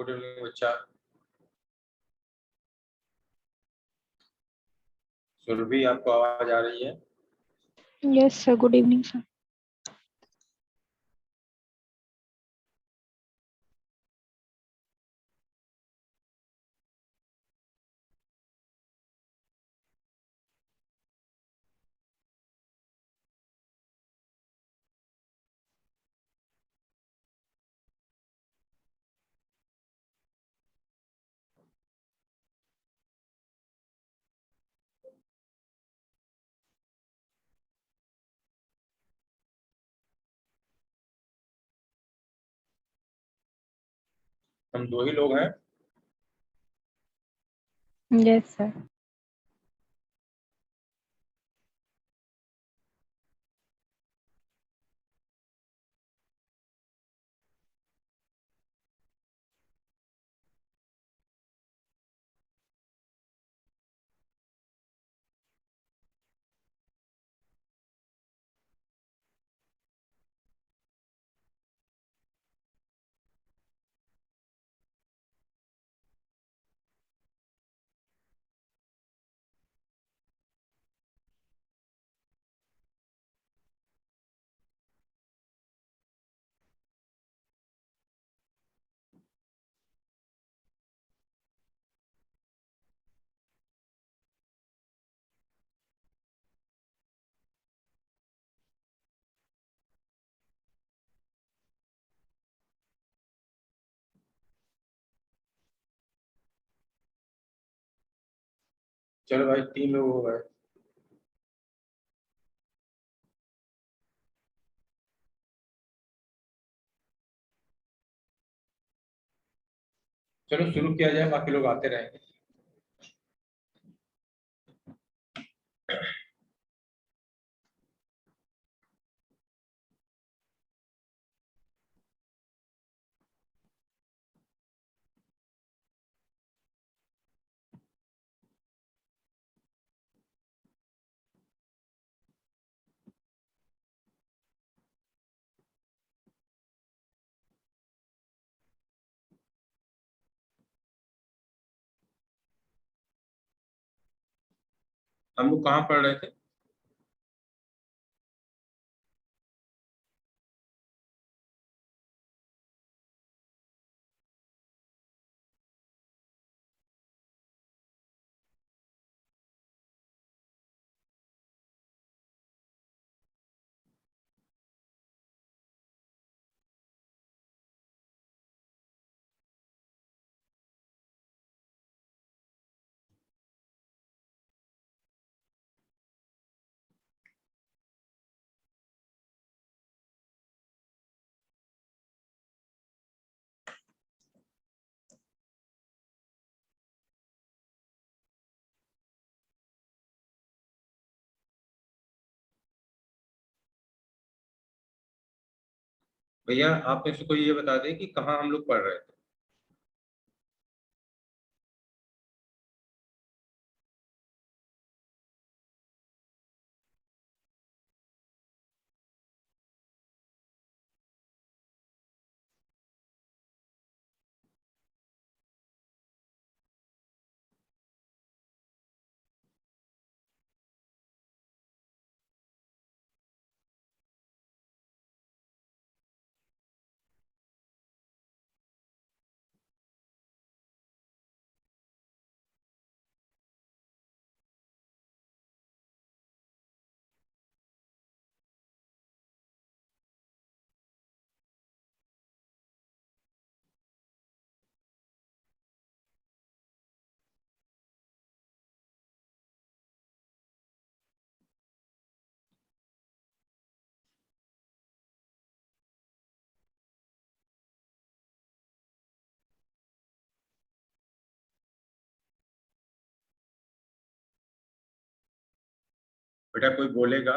Good evening बच्चा। सुरभि, आपको आवाज आ रही है? Yes, sir. Good evening, sir. हम दो ही लोग हैं। Yes, sir. चलो भाई, 3 लोग हो गए। चलो शुरू किया जाए, बाकी लोग आते रहेंगे। हम लोग कहाँ पढ़ रहे थे? भैया, आप में से कोई ये बता दे कि कहाँ हम लोग पढ़ रहे थे। बेटा, कोई बोलेगा?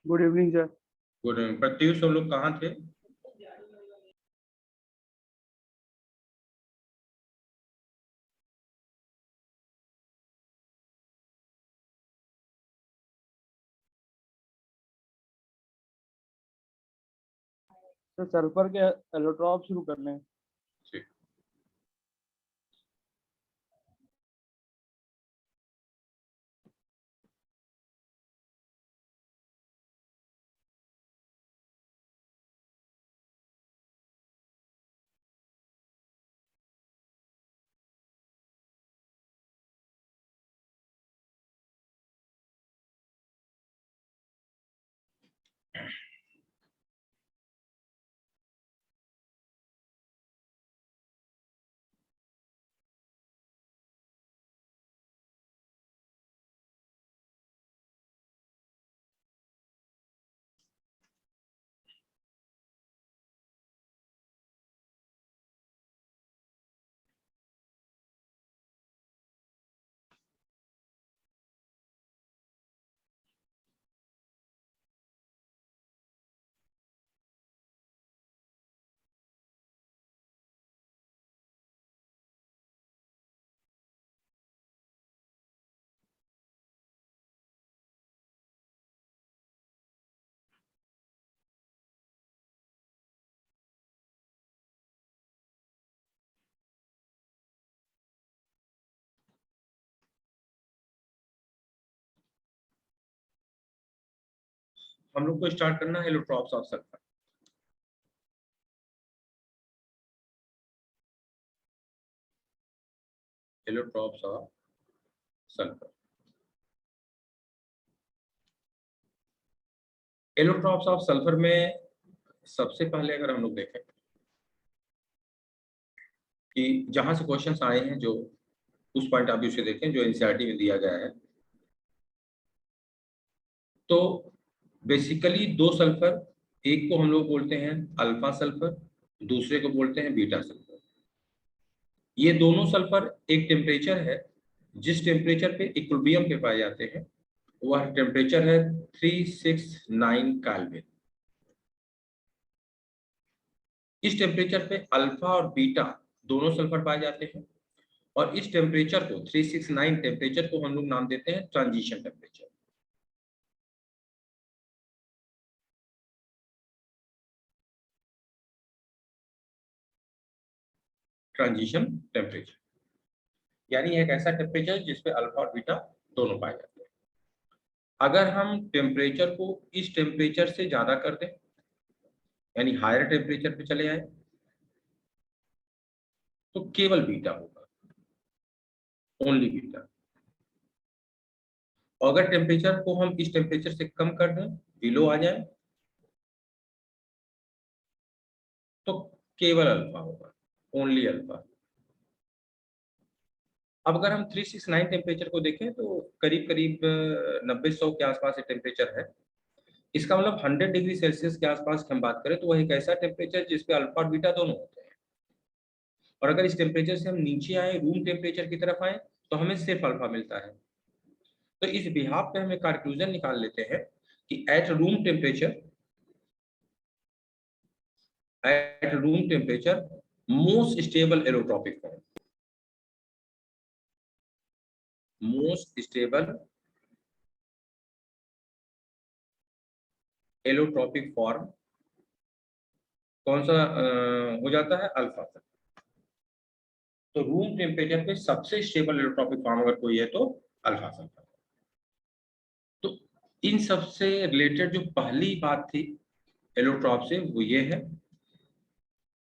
Good evening sir. Good evening. Pratyush, हम लोग कहाँ थे? तो सल्फर के एलोट्रॉप शुरू करने हैं। ठीक। हम लोग को स्टार्ट करना है allotropes of sulphur. Allotropes of sulphur. Allotropes of sulphur में सबसे पहले अगर हम लोग देखें कि जहां से क्वेश्चंस आए हैं, जो उस पॉइंट ऑफ व्यू से देखें जो एनसीईआरटी में दिया गया है, तो बेसिकली दो सल्फर, एक को हम लोग बोलते हैं अल्फा सल्फर, दूसरे को बोलते हैं बीटा सल्फर। ये दोनों सल्फर एक टेम्परेचर है, जिस टेम्परेचर पे इक्विलिब्रियम पे पाए जाते हैं, वह टेम्परेचर है 369 केल्विन। इस टेम्परेचर पे अल्फा और बीटा दोनों सल्फर पाए जाते हैं, और इस टेम्परेचर को 369 टेम्परेचर को हम लोग नाम देते हैं ट्रांजिशन टेम्परेचर। ट्रांजिशन टेम्परेचर यानी एक ऐसा टेम्परेचर जिसपे अल्फा और बीटा दोनों पाए जाते हैं। अगर हम टेम्परेचर को इस टेम्परेचर से ज्यादा कर दें, यानी हायर टेम्परेचर पे चले आए, तो केवल बीटा होगा, ओनली बीटा। अगर टेम्परेचर को हम इस टेम्परेचर से कम कर दें, बिलो आ जाए, तो केवल अल्फा होगा, ओनली अल्फा। अब अगर हम 369 टेम्परेचर को देखें तो करीब करीब 90-100 के आसपास ये टेम्परेचर है। इसका मतलब 100 डिग्री सेल्सियस के आसपास की हम बात करें तो वह एक ऐसा टेम्परेचर जिसपे अल्फा और बीटा दोनों होते हैं। और अगर इस टेम्परेचर से हम नीचे आए, रूम टेम्परेचर की तरफ आए, तो हमें सिर्फ अल्फा मिलता है। तो इस बिहाफ पे हम एक कंक्लूजन निकाल लेते हैं कि eight room temperature most stable allotropic form, most stable allotropic form कौन सा हो जाता है? अल्फा। तो रूम टेम्परेचर पे सबसे स्टेबल एलोट्रॉपिक फॉर्म अगर कोई है तो अल्फा सल्फर। तो इन सबसे रिलेटेड जो पहली बात थी एलोट्रॉप से, वो ये है,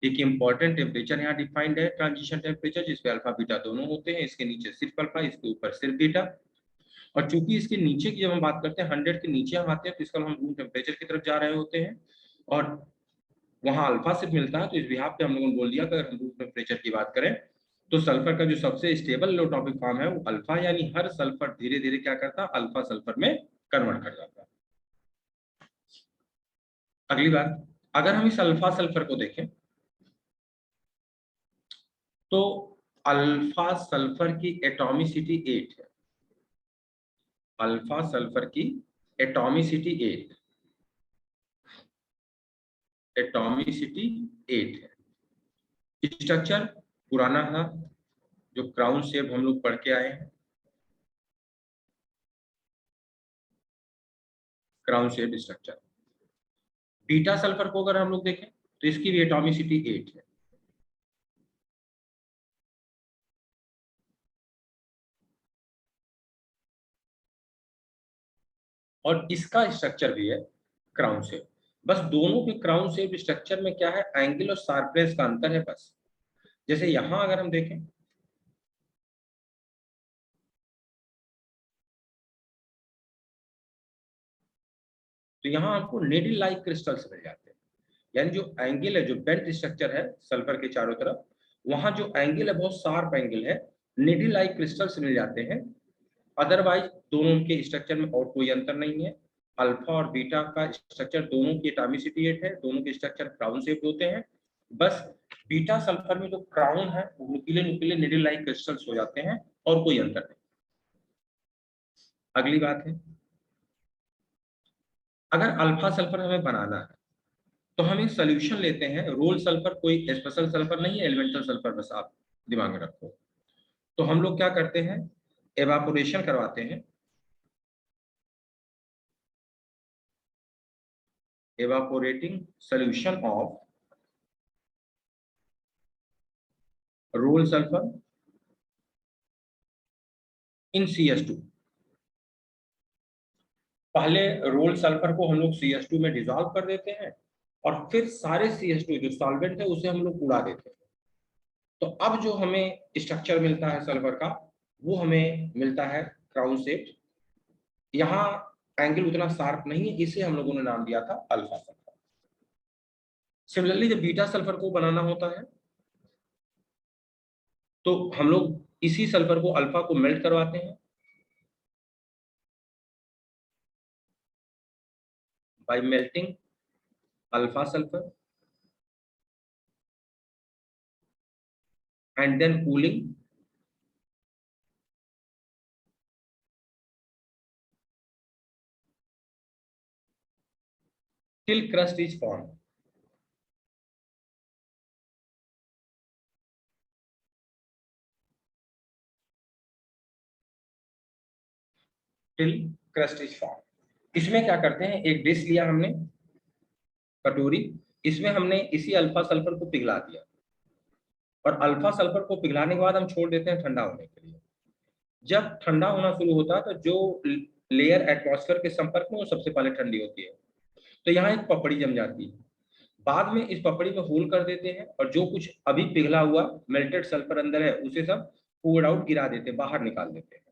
एक इंपॉर्टेंट टेम्परेचर यहाँ डिफाइंड है, ट्रांजिशन टेम्परेचर, जिसपे अल्फा बीटा दोनों होते हैं। इसके नीचे सिर्फ अल्फा, इसके ऊपर सिर्फ बीटा। और चूंकि इसके नीचे की जब हम बात करते हैं, 100 के नीचे हम आते हैं, तो इसका हम रूम टेम्परेचर की तरफ जा रहे होते हैं, और वहां अल्फा सिर्फ मिलता है। तो इस बिहाफ पे हम लोगों ने बोल दिया कि अगर हम रूम टेम्परेचर की बात करें तो सल्फर का जो सबसे स्टेबल एलोट्रॉपिक फॉर्म है वो अल्फा, यानी हर सल्फर धीरे धीरे क्या करता है? अल्फा सल्फर में कन्वर्ट कर जाता है। अगली बात, अगर हम इस अल्फा सल्फर को देखें तो अल्फा सल्फर की एटॉमिसिटी 8 है। अल्फा सल्फर की एटॉमिसिटी 8 है। स्ट्रक्चर पुराना था, जो क्राउन शेप हम लोग पढ़ के आए हैं, crown shape structure. Beta sulphur को अगर हम लोग देखें तो इसकी भी एटॉमिसिटी 8 है। और इसका स्ट्रक्चर भी है क्राउन शेप। बस दोनों के क्राउन शेप स्ट्रक्चर में क्या है, एंगल और शार्पनेस का अंतर है बस। जैसे यहां अगर हम देखें, तो यहां आपको नेडल लाइक क्रिस्टल्स मिल जाते हैं। यानी जो एंगल है, जो बेंट स्ट्रक्चर है सल्फर के चारों तरफ, वहां जो एंगल है बहुत शार्प एंगल है, नेडल लाइक क्रिस्टल्स मिल जाते हैं। अदरवाइज दोनों के स्ट्रक्चर में और कोई अंतर नहीं है। अल्फा और बीटा का स्ट्रक्चर दोनों की एटॉमिसिटी 8 है, दोनों के स्ट्रक्चर क्राउन शेप होते हैं। बस बीटा सल्फर में जो क्राउन है वो नुकीले नुकीले निडल लाइक क्रिस्टल्स हो जाते हैं, और कोई अंतर नहीं। अगली बात है, अगर अल्फा सल्फर हमें बनाना है तो हम एक सोल्यूशन लेते हैं। रोल सल्फर कोई स्पेशल सल्फर नहीं है, एलिमेंटल सल्फर, बस आप दिमाग में रखो। तो हम लोग क्या करते हैं, एवापोरेशन करवाते हैं। evaporating solution of roll sulfur in CS2। पहले रोल सल्फर को हम लोग CS2 में डिसॉल्व कर देते हैं, और फिर सारे CS2 जो सॉल्वेंट है उसे हम लोग उड़ा देते हैं। तो अब जो हमें स्ट्रक्चर मिलता है सल्फर का, वो हमें मिलता है क्राउन शेप। यहाँ एंगल उतना शार्प नहीं है, इसे हम लोगों ने नाम दिया था अल्फा सल्फर। सिमिलरली जब बीटा सल्फर को बनाना होता है तो हम लोग इसी सल्फर को, अल्फा को मेल्ट करवाते हैं bye melting alpha sulphur and then cooling till crust is formed। till crust is formed। इसमें क्या करते हैं, एक डिश लिया हमने, कटोरी, इसमें हमने इसी अल्फा सल्फर को पिघला दिया, और अल्फा सल्फर को पिघलाने के बाद हम छोड़ देते हैं ठंडा होने के लिए। जब ठंडा होना शुरू होता है तो जो लेयर एटमॉस्फेयर के संपर्क में, वो सबसे पहले ठंडी होती है। तो यहाँ एक पपड़ी जम जाती है। बाद में इस पपड़ी में होल कर देते हैं, और जो कुछ अभी पिघला हुआ मेल्टेड सल्फर अंदर है उसे सब पूर्ड आउट गिरा देते हैं, बाहर निकाल देते हैं।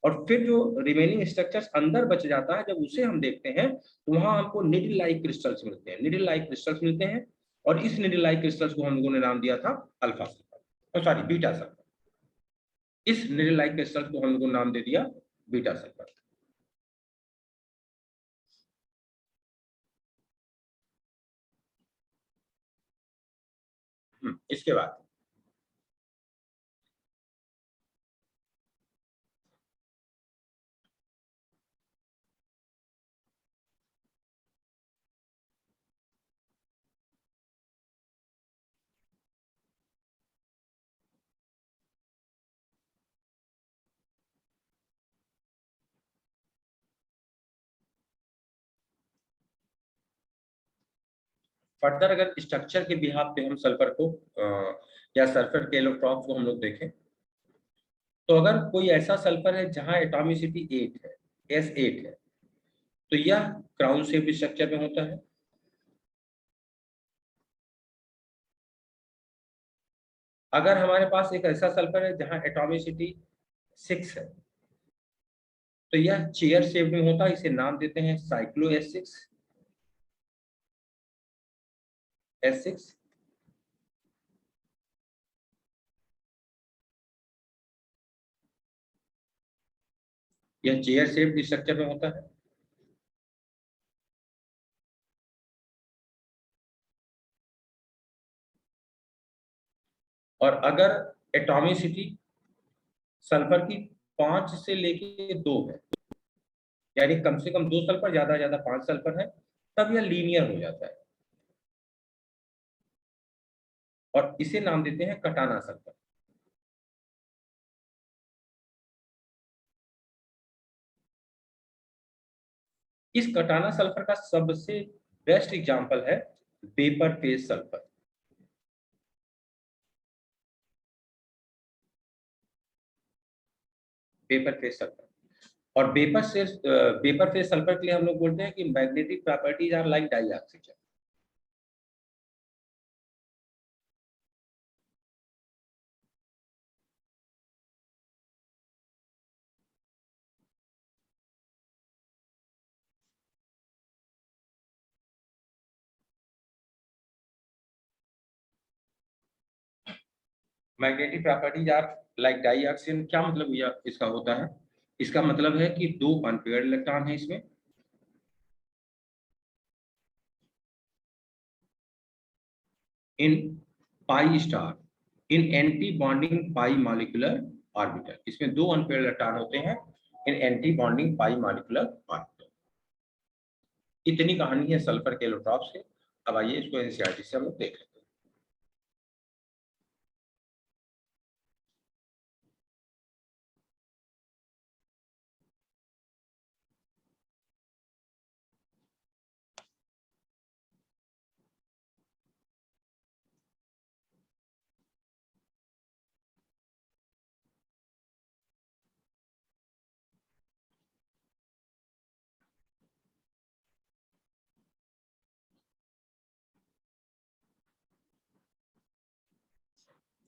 और फिर जो रिमेनिंग स्ट्रक्चर्स अंदर बच जाता है, जब उसे हम देखते हैं तो वहां हमको निडल लाइक क्रिस्टल्स मिलते हैं, निडल लाइक क्रिस्टल्स मिलते हैं। और इस निडल लाइक क्रिस्टल्स को हम लोगों ने नाम दिया था alpha sulphur, sorry beta sulphur. इस निडल लाइक क्रिस्टल्स को हम लोगों ने नाम दे दिया बीटा सल्फर। इसके बाद फर्दर अगर स्ट्रक्चर के बिहाफ पे हम सल्फर को या सल्फर के इलेक्ट्रॉन्स को हम लोग देखें, तो अगर कोई ऐसा सल्फर है जहां एटॉमिसिटी 8 है, S8 है, तो यह क्राउन शेप स्ट्रक्चर में होता है। अगर हमारे पास एक ऐसा सल्फर है जहां एटॉमिसिटी 6 है, तो यह चेयर शेप में होता है। इसे नाम देते हैं साइक्लो S6। यह चेयर शेप स्ट्रक्चर में होता है। और अगर एटॉमिसिटी सल्फर की 5 से लेके 2 है, यानी कम से कम 2 सल्फर, ज्यादा ज्यादा 5 सल्फर है, तब यह लीनियर हो जाता है, और इसे नाम देते हैं कटाना सल्फर। इस कटाना सल्फर का सबसे बेस्ट एग्जांपल है vapour phase sulphur, vapour phase sulphur. और वेपर फेज सल्फर के लिए हम लोग बोलते हैं कि magnetic properties are like dioxygen. Magnetic properties are like dioxygen, क्या मतलब इसका होता है? इसका मतलब है कि दो अनपेयर्ड इलेक्ट्रॉन है इसमें, in pi star in antibonding pi molecular orbital. इसमें दो अनपेयर्ड इलेक्ट्रॉन होते हैं in antibonding pi molecular orbital. इतनी कहानी है सल्फर के एलोट्रॉप्स के। अब आइए इसको एनसीईआरटी से हम लोग देख लेते हैं।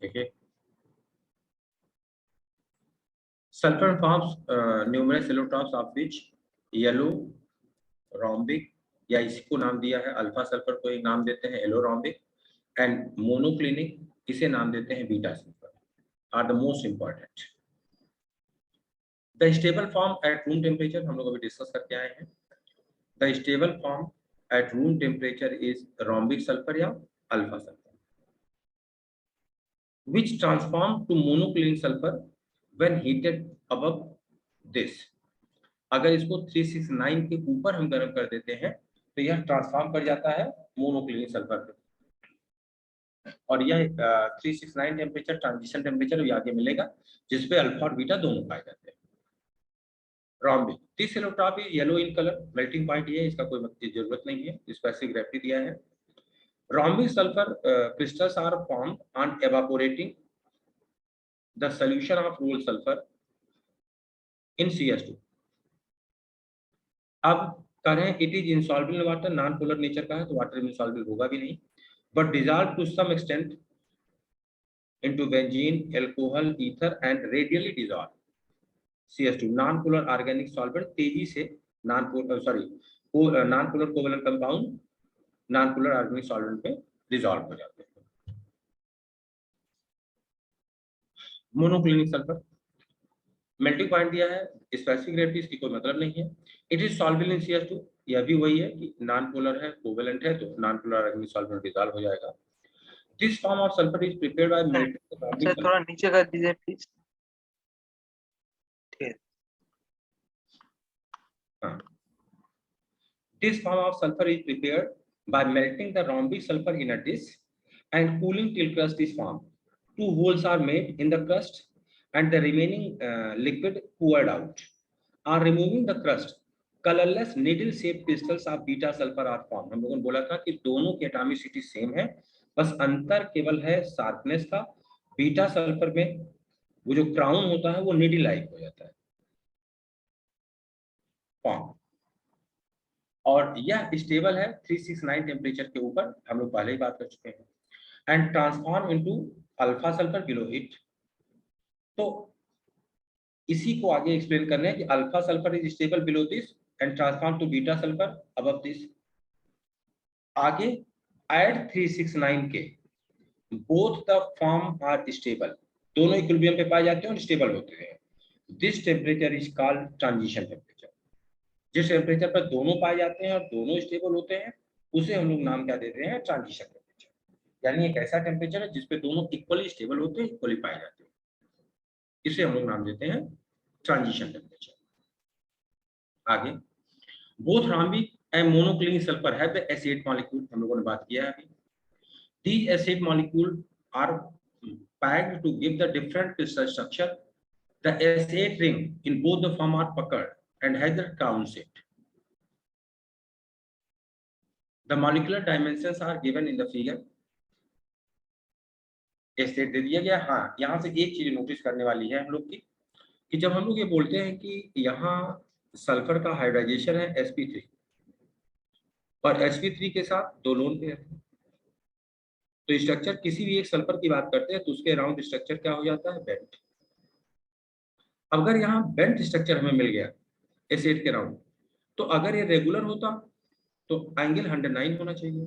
देखिए, sulphur forms numerous allotropes of which yellow rhombic, या इसको नाम दिया है अल्फा सल्फर को एक नाम देते हैं येलो रोम्बिक, एंड मोनोक्लिनिक इसे नाम देते हैं beta sulphur, are the most important. The stable form at room temperature हम लोग अभी डिस्कस करके आए हैं। The stable form at room temperature is rhombic sulphur या alpha sulphur, which transform to monoclinic sulfur when heated above this। अगर इसको 369 के ऊपर हम गर्म कर देते हैं तो यह ट्रांसफॉर्म कर जाता है मोनोक्लिनिक सल्फर पे, और यह 369 टेम्परेचर ट्रांजिशन टेम्परेचर आगे मिलेगा जिसपे अल्फा और बीटा दोनों पाए जाते हैं। Rhombic, this allotrope is yellow in colour, melting point ये है, इसका कोई जरूरत नहीं है, स्पेसिफिक ग्रेविटी दिया है। Rhombic sulphur crystals are formed on evaporating the solution of rolled sulfur in CS2। अब कह रहे हैं it is insoluble in water, non polar nature का है तो वाटर में insoluble होगा भी नहीं, but dissolved to some extent into benzene, alcohol, ether and radially dissolved CS2। Non polar organic solvent तेजी से non polar covalent compound non polar organic solvent में डिसॉल्व हो जाते हैं। मोनोक्लिनिक सल्फर, मेल्टिंग पॉइंट दिया है, स्पेसिफिक ग्रेविटी इसकी कोई मतलब नहीं है। It is solvable in CS2, यह भी वही है कि नॉन पोलर है, कोवेलेंट है, तो non polar organic solvent dissolve हो जाएगा। This form of sulphur is prepared by melting sir थोड़ा नीचे कर दीजिए प्लीज। ठीक है। This form of sulfur is prepared by melting the rhombic sulfur in a dish and cooling till crust is formed. Two holes are made in the crust and the remaining liquid poured out. On removing the crust, colorless needle-shaped crystals of beta sulfur are formed। हम लोगों ने बोला था कि दोनों की atomicity same है, बस अंतर केवल है शार्पनेस का। बीटा सल्फर में वो जो क्राउन होता है वो नीडल लाइक हो जाता है फॉर्म, और यह स्टेबल है 369 टेम्परेचर के ऊपर, हम लोग पहले ही बात कर चुके हैं। And transform into alpha sulphur below heat. तो इसी को आगे एक्सप्लेन करना है कि alpha sulphur is stable below this and transform to beta sulphur above this. आगे at 369 K both the form are stable, दोनों इक्विलिब्रियम पे पाए जाते हैं और स्टेबल होते हैं। This temperature is called transition temperature. जिस टेम्परेचर पर दोनों पाए जाते हैं और दोनों स्टेबल होते हैं उसे हम लोग नाम क्या देते हैं? Transition temperature. यानी एक ऐसा टेम्परेचर है जिसपे दोनों इक्वली स्टेबल होते हैं, इक्वली पाए जाते हैं, इसे हम लोग नाम देते हैं ट्रांजिशन टेम्परेचर। आगे both rhombic and monoclinic sulphur have the acid molecule, हम लोगों ने बात किया है अभी। These acid molecules are packed to give the different crystal structure. The acid ring in both the form are puckered and has the crown shaped. The molecular dimensions are given in the figure. State दे दिया गया। हाँ, यहाँ से एक चीज notice करने वाली है हम लोग की कि जब हम लोग ये बोलते हैं कि यहाँ सल्फर का हाइब्रिडाइजेशन है sp3 और sp3 के साथ 2 लोन पेयर है, तो स्ट्रक्चर किसी भी एक सल्फर की बात करते हैं तो उसके अराउंड स्ट्रक्चर क्या हो जाता है, बेंट। अगर यहाँ बेंट स्ट्रक्चर हमें मिल गया S8 के अराउंड, तो अगर ये रेगुलर होता तो एंगल 109 होना चाहिए।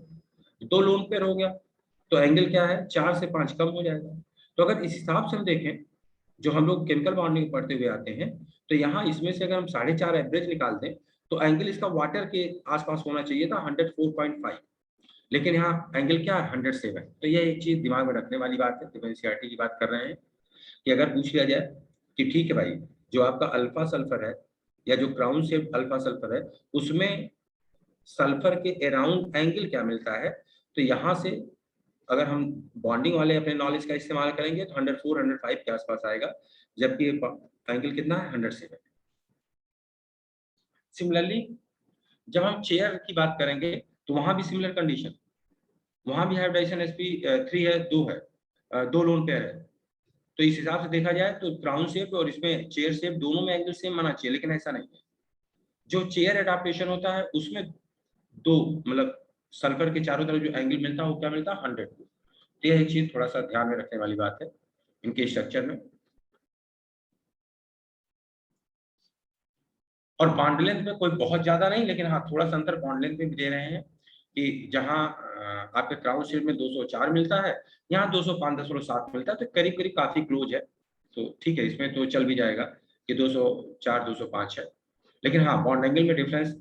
2 लोन पेयर हो गया तो एंगल क्या है, 4 से 5 कम हो जाएगा। तो अगर इस हिसाब से हम देखें, जो हम लोग केमिकल बॉन्डिंग पढ़ते हुए आते हैं, तो यहाँ इसमें से अगर हम 4.5 एवरेज निकाल दें तो एंगल इसका वाटर के आसपास होना चाहिए था 104.5, लेकिन यहाँ एंगल क्या है, 107। तो ये एक चीज दिमाग में रखने वाली बात है जब एनसीईआरटी की बात कर रहे हैं कि अगर पूछ लिया जाए कि ठीक है भाई, जो आपका अल्फा सल्फर है या जो क्राउन शेप अल्फा सल्फर है, उसमें सल्फर के अराउंड एंगल क्या मिलता है, तो यहाँ से अगर हम बॉन्डिंग वाले अपने नॉलेज का इस्तेमाल करेंगे तो 104 105 के आसपास आएगा, जबकि एंगल कितना है, 107। सिमिलरली जब हम चेयर की बात करेंगे तो वहां भी सिमिलर कंडीशन, वहां भी हाइब्रिडाइजेशन sp3 है, 2 है, 2 लोन पेयर है। तो इस हिसाब से देखा जाए तो क्राउन शेप और इसमें चेयर शेप दोनों में एंगल सेम आना चाहिए, लेकिन ऐसा नहीं है। जो चेयर एडाप्टेशन होता है उसमें 2 मतलब सल्फर के चारों तरफ जो एंगल मिलता है वो क्या मिलता है, 100। तो यह एक चीज थोड़ा सा ध्यान में रखने वाली बात है इनके स्ट्रक्चर में। और बॉन्ड लेंथ में कोई बहुत ज्यादा नहीं, लेकिन हाँ थोड़ा सा अंतर बॉन्ड लेंथ में भी दे रहे हैं कि जहां आपके क्राउन शेप में 204 मिलता है, यहाँ 205.7 मिलता है, तो करीब करीब काफी क्लोज है। तो ठीक है, इसमें तो चल भी जाएगा कि 204 205 है, लेकिन हाँ बॉन्ड एंगल में डिफरेंस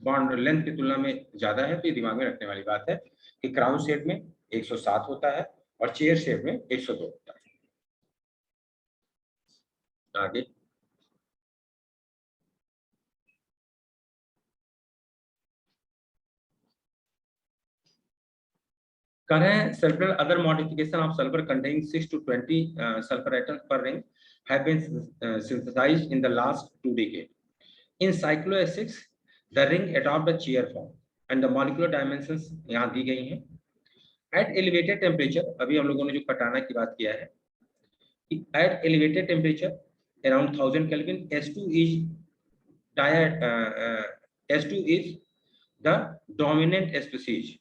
बॉन्ड लेंथ की तुलना में ज्यादा है। तो ये दिमाग में रखने वाली बात है कि क्राउन शेप में 107 होता है और चेयर शेप में 102 होता है। आगे करें, several other modification of sulfur containing 6 to 20 sulfur atoms per ring have been synthesized in the last 2 decades. In cyclohexanes, the ring adopt the chair form and the molecular dimensions यहाँ दी गई हैं। At elevated temperature, अभी हम लोगों ने जो कटाना की बात किया है, at elevated temperature around 1000 Kelvin, S2 is the dominant species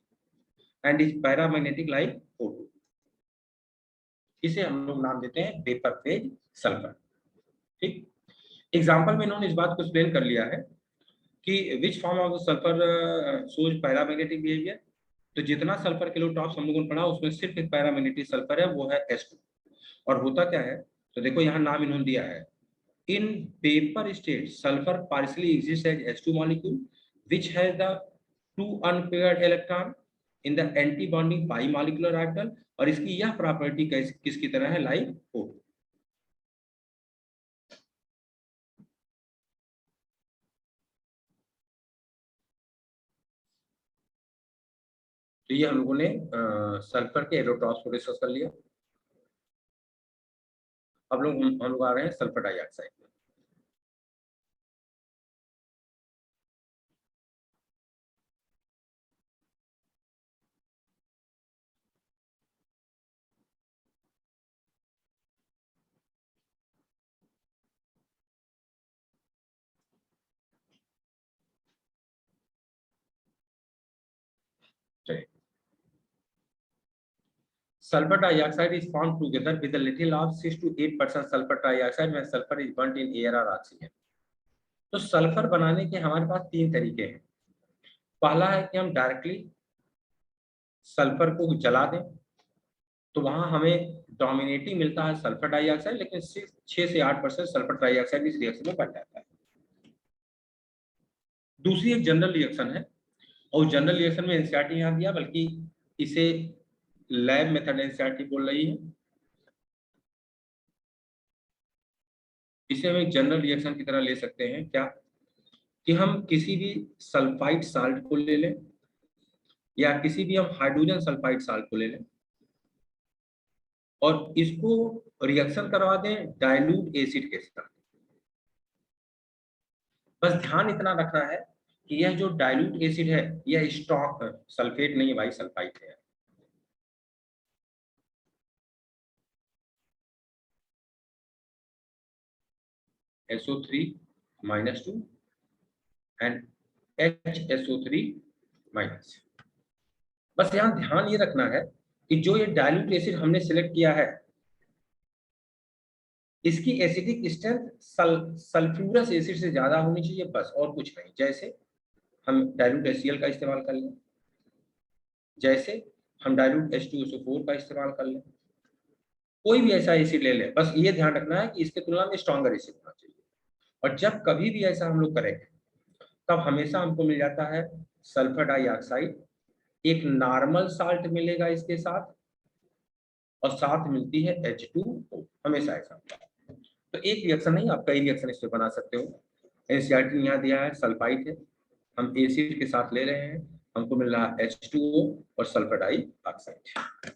and is paramagnetic like O2। इसे हम लोग नाम देते हैं वेपर फेज सल्फर। ठीक, एग्जांपल में इन्होंने इस बात को एक्सप्लेन कर लिया है कि which form of sulphur shows paramagnetic behaviour. तो जितना सल्फर किलोटॉप्स हम लोगों ने पढ़ा उसमें सिर्फ एक पैरामैग्नेटिक सल्फर है, वो है S2। और होता क्या है, तो देखो यहाँ नाम इन्होंने दिया है, in vapour state sulphur partially exist as S2 molecule which has the 2 unpaired electron in the anti bonding by molecular orbital, और इसकी यह प्रॉपर्टी किसकी तरह है, लाइक O2। तो ये हम लोगों ने सल्फर के एरोट्रॉप्स को डिस्कस कर लिया। अब हम लोग आ रहे हैं सल्फर डाइऑक्साइड में। Sulfur dioxide is formed together with a little of 6 to 8% sulfur dioxide when sulfur is burnt in air or oxygen। तो सल्फर बनाने के हमारे पास 3 तरीके हैं। पहला है कि हम डायरेक्टली सल्फर को जला दें, तो वहां हमें डोमिनेटिंग मिलता है सल्फर डाइऑक्साइड, लेकिन 6 से 8% सल्फर डाइऑक्साइड इस रिएक्शन में बन जाता है। दूसरी एक जनरल रिएक्शन है, और जनरल रिएक्शन में एनसीईआरटी यहाँ दिया, बल्कि इसे लैब मेथड एनसीईआरटी बोल रही है। इसे हम एक जनरल रिएक्शन की तरह ले सकते हैं क्या, कि हम किसी भी सल्फाइड साल्ट को ले लें या किसी भी हम हाइड्रोजन सल्फाइड साल्ट को ले लें और इसको रिएक्शन करवा दें डाइल्यूट एसिड के साथ। बस ध्यान इतना रखना है कि यह जो डाइल्यूट एसिड है यह स्ट्रॉन्ग, सल्फेट नहीं है भाई, सल्फाइड है। SO3 -2 and HSO3 minus. बस यहां ध्यान ये रखना है कि जो ये डाइल्यूट एसिड हमने सिलेक्ट किया है इसकी एसिडिक स्ट्रेंथ सल्फ्यूरस एसिड से ज्यादा होनी चाहिए, बस और कुछ नहीं। जैसे हम डाइल्यूट HCl का इस्तेमाल कर लें, जैसे हम डाइल्यूट H2SO4 का इस्तेमाल कर लें, कोई भी ऐसा एसिड ले लें, बस ये ध्यान रखना है कि इसके तुलना में स्ट्रॉन्गर एसिड होना चाहिए। और जब कभी भी ऐसा हम लोग करेंगे तब हमेशा हमको मिल जाता है सल्फर डाइऑक्साइड, एक नॉर्मल साल्ट मिलेगा इसके साथ, और साथ मिलती है H2O, हमेशा ऐसा होता है। तो एक रिएक्शन नहीं, आप कई रिएक्शन इस पे बना सकते हो। एनसीईआरटी यहाँ दिया है सल्फाइड है, हम एसिड के साथ ले रहे हैं, हमको मिल रहा है H2O और सल्फर डाइऑक्साइड।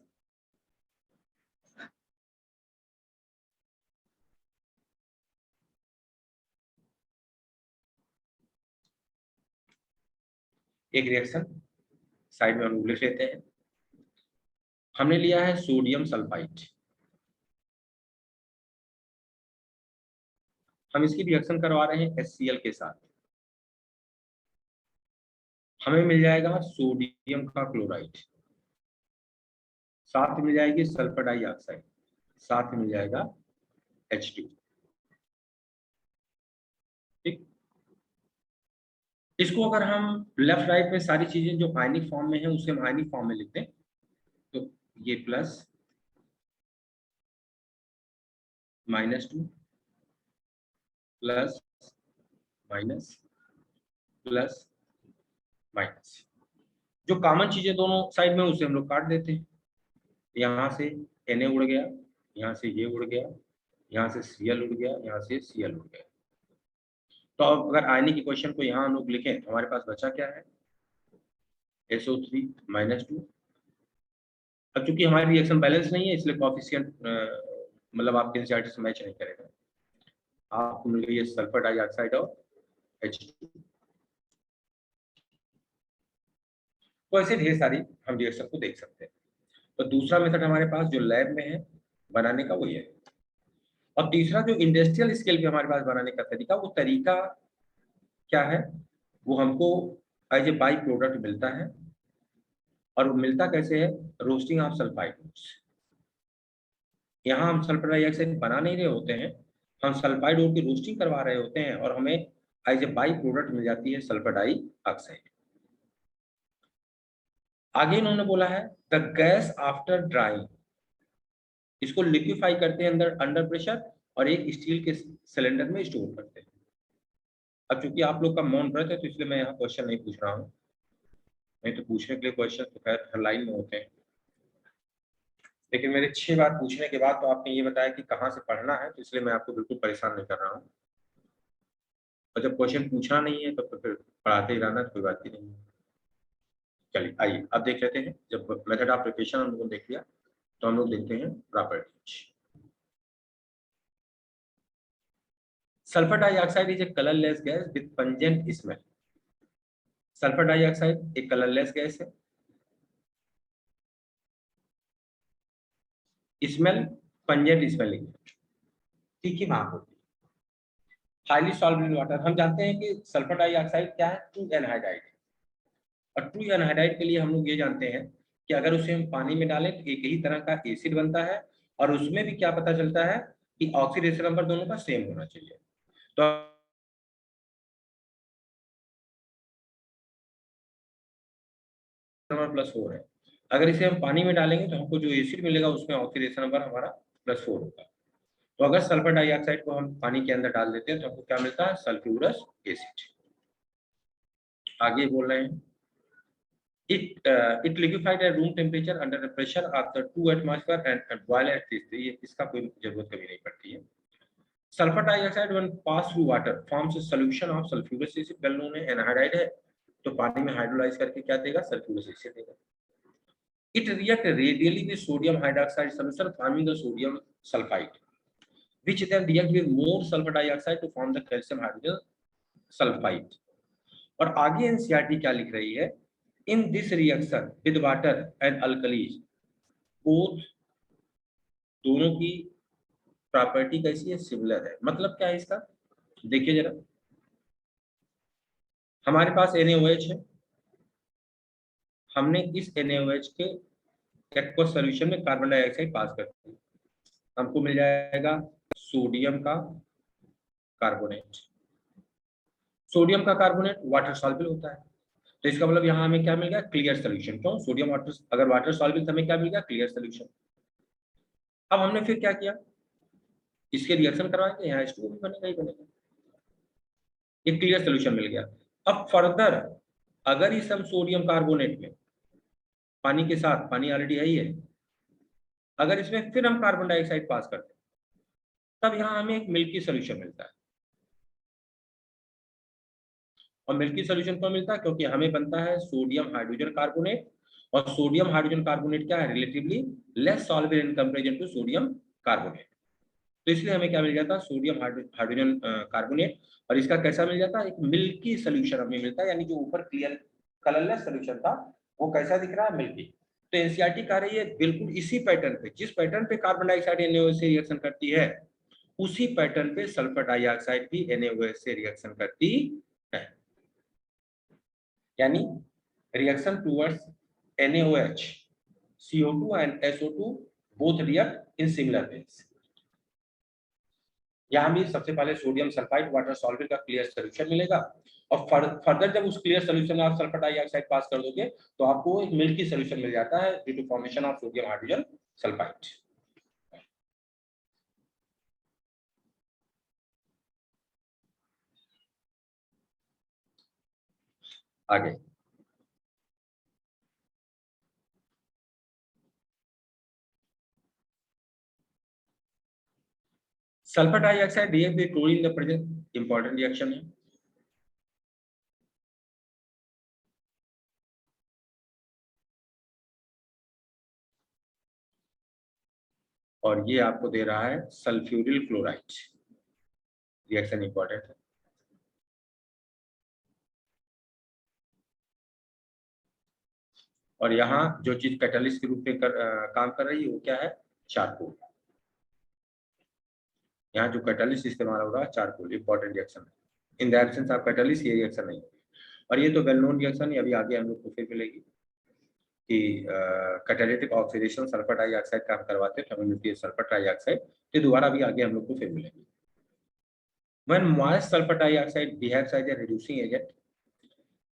एक रिएक्शन साइड में हम लिख लेते हैं। हमने लिया है सोडियम सल्फाइड, हम इसकी रिएक्शन करवा रहे हैं HCl के साथ, हमें मिल जाएगा सोडियम का क्लोराइड, साथ मिल जाएगी सल्फर डाइऑक्साइड, साथ मिल जाएगा H2। ठीक, इसको अगर हम लेफ्ट राइट में सारी चीजें जो आयनिक फॉर्म में है उसे हम आयनिक फॉर्म में लिखते हैं, तो ये plus -2 plus minus plus minus, जो कॉमन चीजें दोनों साइड में उसे हम लोग काट देते हैं। यहाँ से Na उड़ गया, यहाँ से ये उड़ गया, यहाँ से Cl उड़ गया, यहाँ से Cl उड़ गया। तो अब अगर आयनिक इक्वेशन को यहाँ हम लोग लिखें तो हमारे पास बचा क्या है, SO3 -2। अब चूंकि हमारी रिएक्शन बैलेंस नहीं है इसलिए कोएफिशिएंट मतलब आपके एनसीईआरटी से मैच नहीं करेगा। आपको मिल गई है सल्फर डाइऑक्साइड और H2। तो ऐसे ढेर सारी हम रिएक्शन को देख सकते हैं। तो दूसरा मेथड हमारे पास जो लैब में है बनाने का वो ये है। और तीसरा जो इंडस्ट्रियल स्केल पे हमारे पास बनाने का तरीका, वो तरीका क्या है, वो हमको एज ए बाई प्रोडक्ट मिलता है। और वो मिलता कैसे है, रोस्टिंग ऑफ सल्फाइड। यहाँ हम सल्फर डाइऑक्साइड बना नहीं रहे होते हैं, हम सल्फाइड ओर की रोस्टिंग करवा रहे होते हैं और हमें एज ए बाई प्रोडक्ट मिल जाती है सल्फर डाइऑक्साइड। आगे इन्होंने बोला है द गैस आफ्टर ड्राइंग, इसको लिक्विफाई करते हैं अंडर प्रेशर और एक स्टील के सिलेंडर में स्टोर करते हैं। अब चूंकि आप लोग का मौन व्रत है तो इसलिए मैं यहाँ क्वेश्चन नहीं पूछ रहा हूँ, नहीं तो पूछने के लिए क्वेश्चन तो खैर हर लाइन में होते हैं, लेकिन मेरे 6 बार पूछने के बाद तो आपने ये बताया कि कहाँ से पढ़ना है, तो इसलिए मैं आपको बिल्कुल परेशान नहीं कर रहा हूँ। और जब क्वेश्चन पूछना नहीं है तो फिर पढ़ाते ही रहना, कोई बात ही नहीं है। चलिए आइए अब देख लेते हैं। जब मेथड ऑफ प्रिपरेशन हम लोगों ने देख लिया तो हम लोग देखते हैं properties. Sulphur dioxide is a colourless gas with pungent smell. Sulphur dioxide एक कलरलेस गैस है, स्मेल पंजेंट स्मेलिंग, तीखी महक होती है, हाईली सॉल्युबल इन वाटर। हम जानते हैं कि सल्फर डाइऑक्साइड क्या है, ट्रू एनहाइड्राइड है। और ट्रू एनहाइड्राइड के लिए हम लोग ये जानते हैं कि अगर उसे हम पानी में डालें तो एक ही तरह का एसिड बनता है, और उसमें भी क्या पता चलता है कि ऑक्सीडेशन नंबर दोनों का सेम होना चाहिए। तो नंबर +4 है, अगर इसे हम पानी में डालेंगे तो हमको जो एसिड मिलेगा उसमें ऑक्सीडेशन नंबर हमारा +4 होगा। तो अगर सल्फर डाइऑक्साइड को हम पानी के अंदर डाल देते हैं तो हमको क्या मिलता है, सल्फ्यूरस एसिड। आगे बोल रहे हैं it liquefied at room temperature under the pressure of the 2 atmosphere and boil at 3. ये इसका कोई जरूरत कभी नहीं पड़ती है। Sulphur dioxide when pass through water forms a solution of sulfurous acid, well known है एनहाइड्राइड है, तो पानी में हाइड्रोलाइज करके क्या देगा, सल्फ्यूरस एसिड देगा। It react radially with sodium hydroxide solution forming the sodium sulfide, which then react with more sulfur dioxide to form the calcium hydrogen sulfide. और आगे एनसीईआरटी क्या लिख रही है, in this reaction with water and alkalis both, दोनों की property कैसी है, सिमिलर है। मतलब क्या है इसका, देखिए जरा, हमारे पास NaOH है, हमने इस NaOH के एक्वस सॉल्यूशन में कार्बन डाइऑक्साइड पास कर दिया, हमको मिल जाएगा सोडियम का कार्बोनेट। सोडियम का कार्बोनेट वाटर सॉल्युबल होता है, तो इसका मतलब यहाँ हमें क्या मिल गया, क्लियर सोल्यूशन। क्यों, सोडियम वाटर, अगर वाटर सॉल्युबल हमें क्या मिल गया, क्लियर सोल्यूशन। अब हमने फिर क्या किया, इसके रिएक्शन करवाएंगे, यहाँ H2O भी बनेगा ही बनेगा, ये क्लियर सोल्यूशन मिल गया। अब फर्दर अगर इस हम सोडियम कार्बोनेट में पानी के साथ, पानी ऑलरेडी है ही है, अगर इसमें फिर हम कार्बन डाइऑक्साइड पास करते हैं, तब यहाँ हमें एक मिल्की सोल्यूशन मिलता है। और मिल्की सोल्यूशन क्यों मिलता है, क्योंकि हमें बनता है सोडियम हाइड्रोजन कार्बोनेट, और सोडियम हाइड्रोजन कार्बोनेट क्या है, relatively less soluble in comparison to sodium carbonate. तो इसलिए हमें क्या मिल जाता है, सोडियम हाइड्रोजन कार्बोनेट, और इसका कैसा मिल जाता है, एक मिल्की सोल्यूशन हमें मिलता है, यानी जो ऊपर क्लियर कलरलेस सोल्यूशन था वो कैसा दिख रहा है, मिल्की। तो एनसीईआरटी कह रही है बिल्कुल इसी पैटर्न पे, जिस पैटर्न पे कार्बन डाइऑक्साइड NaOH से रिएक्शन करती है, उसी पैटर्न पे सल्फर डाइऑक्साइड भी NaOH से रिएक्शन करती है। यानी reaction towards NaOH, CO2 and SO2 both react in similar ways। यहाँ भी सबसे पहले सोडियम सल्फाइड वाटर सॉल्वेंट का क्लियर सोल्यूशन मिलेगा, और फर्दर जब उस क्लियर सोल्यूशन में आप सल्फर डाइऑक्साइड पास कर दोगे तो आपको एक मिल्की सोल्यूशन मिल जाता है due to formation of sodium hydrogen sulphide. आगे sulphur dioxide react with chlorine in the present, important reaction है। और ये आपको दे रहा है सल्फ्यूरिल क्लोराइड, रिएक्शन इंपॉर्टेंट है। और यहाँ जो चीज कैटलिस्ट के रूप में काम कर रही है वो क्या है, चारकोल। यहाँ जो कैटलिस्ट इस्तेमाल हो रहा है चारकोल, इंपॉर्टेंट रिएक्शन है। In the absence of catalyst ये रिएक्शन नहीं होगी। और ये तो वेल नोन रिएक्शन है, अभी आगे हम लोग को फिर मिलेगी कि कैटालिटिक ऑक्सीडेशन सल्फर डाइऑक्साइड का हम करवाते हैं, हमें मिलती है सल्फर डाइऑक्साइड। ये दोबारा भी आगे हम लोग को फिर मिलेगी। When moist sulfur dioxide behaves as a reducing agent,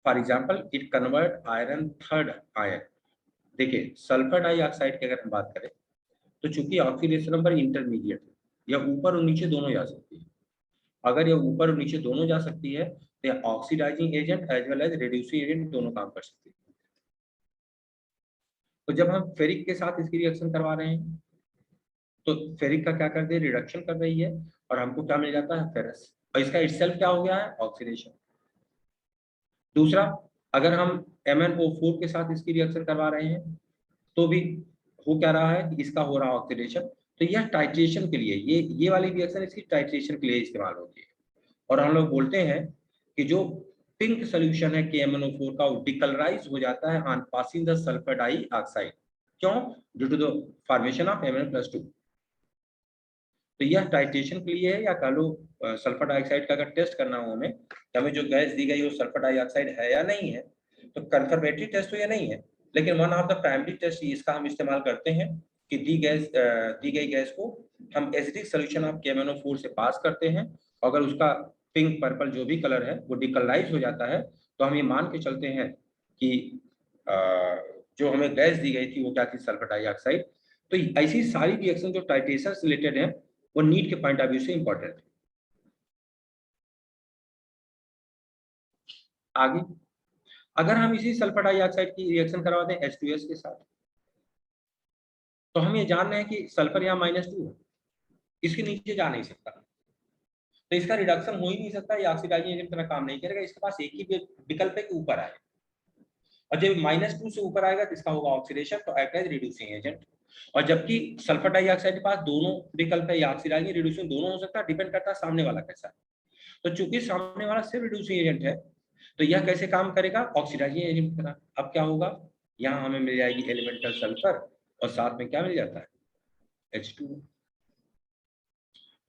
for example, it convert iron third iron। देखिए सल्फर डाइऑक्साइड की अगर हम बात करें तो चूंकि ऑक्सीडेशन नंबर इंटरमीडिएट है, या ऊपर और नीचे दोनों जा सकती है। अगर ये ऊपर और नीचे दोनों जा सकती है तो ये oxidising agent as well as reducing agent दोनों काम कर सकती है। तो जब हम फेरिक के साथ इसकी रिएक्शन करवा रहे हैं तो फेरिक का क्या कर रही है, रिडक्शन कर रही है, और हमको क्या मिल जाता है, फेरस, और इसका इटसेल्फ क्या हो गया है, ऑक्सीडेशन। दूसरा, अगर हम MnO4 के साथ इसकी रिएक्शन करवा रहे हैं तो भी हो क्या रहा है, इसका हो रहा है ऑक्सीडेशन। तो यह टाइट्रेशन के लिए, ये वाली रिएक्शन इसकी टाइट्रेशन के लिए इस्तेमाल होती है। और हम लोग बोलते हैं कि जो पिंक सोल्यूशन है KMnO4 का, वो डिकलराइज हो जाता है on passing the sulphur dioxide. क्यों, due to the formation of Mn+2। तो यह टाइट्रेशन के लिए है, या कह लो सल्फर डाइऑक्साइड का अगर टेस्ट करना हो हमें, हमें जो गैस दी गई वो सल्फर डाइऑक्साइड है या नहीं है, तो कंफर्मेटरी टेस्ट तो ये नहीं है, लेकिन one of the primary test इसका हम इस्तेमाल करते हैं कि दी गई गैस को हम एसिडिक सोल्यूशन ऑफ KMnO4 से पास करते हैं। अगर उसका पिंक पर्पल जो भी कलर है वो डिकलराइज हो जाता है, तो हम ये मान के चलते हैं कि जो हमें गैस दी गई थी वो क्या थी, सल्फर डाइऑक्साइड। तो ऐसी सारी रिएक्शन जो टाइट्रेशन से रिलेटेड है वो नीट के पॉइंट ऑफ व्यू से इंपॉर्टेंट है। आगे अगर हम इसी सल्फर डाइऑक्साइड की रिएक्शन करवाते हैं H2S के साथ, तो हम ये जान रहे हैं कि सल्फर यहाँ -2 है, इसके नीचे जा नहीं सकता, तो इसका रिडक्शन हो ही नहीं सकता, ये ऑक्सीडाइजिंग एजेंट तरह काम नहीं करेगा। इसके पास एक ही विकल्प है कि ऊपर आए, और जब -2 से ऊपर आएगा तो इसका होगा ऑक्सीडेशन, तो एक्ट एज रिड्यूसिंग एजेंट। और जबकि सल्फर डाइऑक्साइड के पास दोनों विकल्प है, या ऑक्सीडाइजिंग रिड्यूसिंग दोनों हो सकता है, डिपेंड करता है सामने वाला कैसा है। तो चूंकि सामने वाला सिर्फ रिड्यूसिंग एजेंट है, तो यह कैसे काम करेगा, ऑक्सीडाइजिंग एजेंट की तरह। अब क्या होगा, यहाँ हमें मिल जाएगी एलिमेंटल सल्फर और साथ में क्या मिल जाता है, H2।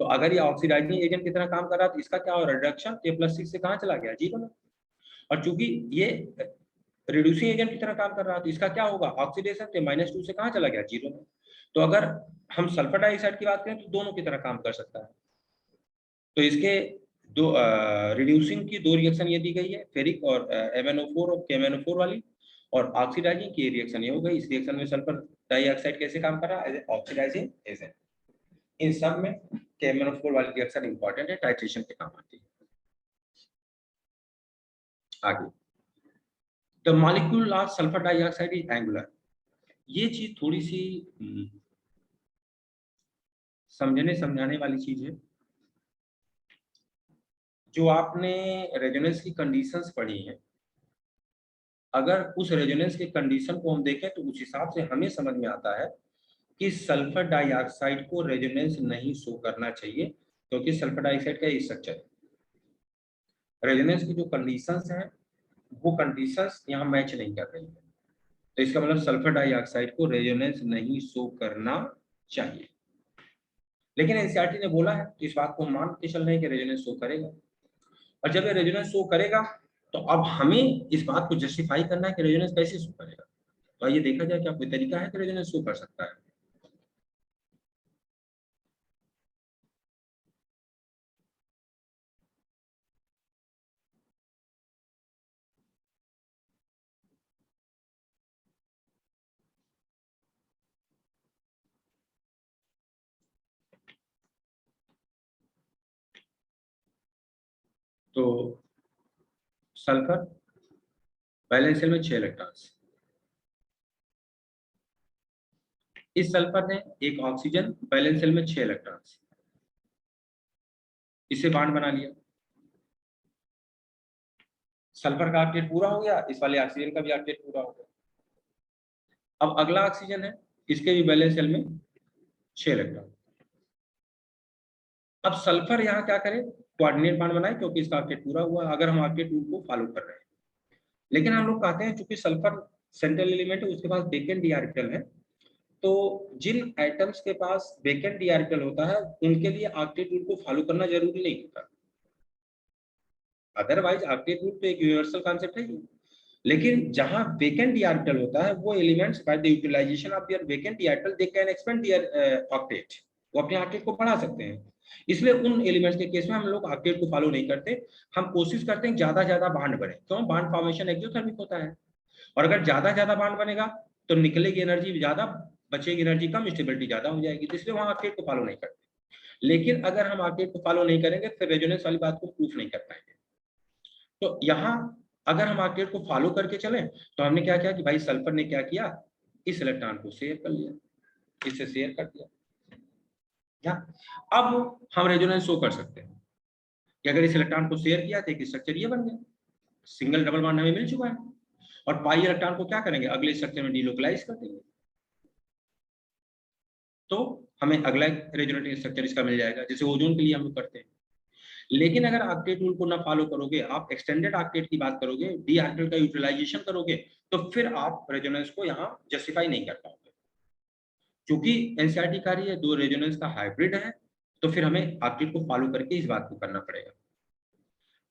तो अगर ये ऑक्सीडाइजिंग एजेंट की तरह काम कर रहा है तो इसका क्या हो, रिडक्शन K+6 से कहाँ चला गया, 0 में। और चूंकि ये रिड्यूसिंग एजेंट की तरह काम कर रहा है तो इसका क्या होगा, ऑक्सीडेशन से -2 से कहाँ चला गया, 0 में। तो अगर हम सल्फर डाइऑक्साइड की बात करें तो दोनों की तरह काम कर सकता है। तो इसके दो रिड्यूसिंग की दो रिएक्शन ये दी गई है, फेरिक और MnO4 और KMnO4 वाली, और ऑक्सीडाइजिंग की रिएक्शन ये हो गई। इस रिएक्शन में सल्फर डाइऑक्साइड कैसे काम कर रहा है, एज ऑक्सीडाइजिंग एजेंट। इन सब में KMnO4 वाली रिएक्शन इंपॉर्टेंट है, टाइट्रेशन के काम आती है। आगे, the molecule of sulphur dioxide is angular. ये चीज थोड़ी सी समझाने वाली चीज है। जो आपने रेजोनेंस की कंडीशंस पढ़ी हैं, अगर उस रेजोनेंस के कंडीशन को हम देखें तो उस हिसाब से हमें समझ में आता है कि सल्फर डाइऑक्साइड को रेजोनेंस नहीं शो करना चाहिए, क्योंकि सल्फर डाइऑक्साइड का स्ट्रक्चर है। रेजोनेंस की जो कंडीशंस हैं वो कंडीशंस यहाँ मैच नहीं कर रही है, तो इसका मतलब सल्फर डाइऑक्साइड को रेजोनेंस नहीं शो करना चाहिए। लेकिन एनसीईआरटी ने बोला है तो इस बात को मान के चल रहे हैं कि रेजोनेंस शो करेगा। और जब ये रेजोनेंस शो करेगा तो अब हमें इस बात को जस्टिफाई करना है कि रेजोनेंस कैसे शो करेगा। तो आइए देखा जाए क्या कोई तरीका है कि रेजोनेंस शो कर सकता है। तो सल्फर वैलेंस शेल में 6 इलेक्ट्रॉन्स, इस सल्फर ने एक ऑक्सीजन वैलेंस शेल में 6 इलेक्ट्रॉन्स, इसे बांड बना लिया। सल्फर का ऑक्टेट पूरा हो गया, इस वाले ऑक्सीजन का भी ऑक्टेट पूरा हो गया। अब अगला ऑक्सीजन है, इसके भी वैलेंस शेल में 6 इलेक्ट्रॉन। अब सल्फर यहाँ क्या करे, कोऑर्डिनेट बांड बनाए, क्योंकि इसका ऑक्टेट पूरा हुआ अगर हम ऑक्टेट रूल को फॉलो कर रहे हैं। लेकिन हम लोग कहते हैं चूंकि सल्फर सेंट्रल एलिमेंट है, उसके पास वेकेंट डी ऑर्बिटल है, तो जिन एटम्स के पास वेकेंट डी ऑर्बिटल होता है उनके लिए ऑक्टेट रूल को फॉलो करना जरूरी नहीं होता। अदरवाइज ऑक्टेट रूल तो एक यूनिवर्सल कॉन्सेप्ट है। लेकिन जहां वेकेंट डी ऑर्बिटल होता है वो elements by the utilisation of their vacant d orbital they can expand their octet, वो अपने ऑक्टेट को बढ़ा सकते हैं। इसलिए उन एलिमेंट्स के केस में हम लोग ऑक्टेट को फॉलो नहीं करते, हम कोशिश करते हैं ज्यादा बांड बने। क्यों, बांड फॉर्मेशन एक्सोथर्मिक होता है, और अगर ज्यादा बांड बनेगा तो निकलेगी एनर्जी ज्यादा, बचेगी एनर्जी कम, स्टेबिलिटी ज्यादा हो जाएगी, तो इसलिए वहां ऑक्टेट को फॉलो नहीं करते। लेकिन अगर हम ऑक्टेट को फॉलो नहीं करेंगे फिर रेजोनेंस वाली बात को प्रूफ नहीं कर पाएंगे। तो यहाँ अगर हम ऑक्टेट को फॉलो करके चलें तो हमने क्या किया कि भाई सल्फर ने क्या किया, इस इलेक्ट्रॉन को शेयर कर लिया, इससे शेयर कर दिया। क्या अब हम रेजोनेंस शो कर सकते हैं कि अगर इस इलेक्ट्रॉन को शेयर किया तो एक स्ट्रक्चर ये बन गया, सिंगल डबल बॉन्ड हमें मिल चुका है। और पाई इलेक्ट्रॉन को क्या करेंगे, अगले स्ट्रक्चर में डिलोकलाइज कर देंगे, तो हमें अगला रेजोनेटिंग स्ट्रक्चर इसका मिल जाएगा, जैसे ओजोन के लिए हम लोग करते हैं। लेकिन अगर ऑक्टेट रूल को ना फॉलो करोगे, आप एक्सटेंडेड ऑक्टेट की बात करोगे, डी ऑर्बिटल का यूटिलाइजेशन करोगे, तो फिर आप रेजोनेंस को यहाँ जस्टिफाई नहीं कर पाओगे। क्योंकि एनसीईआरटी कह रही है दो रेजोनेंस का हाइब्रिड है, तो फिर हमें ऑक्टेट को फॉलो करके इस बात को करना पड़ेगा।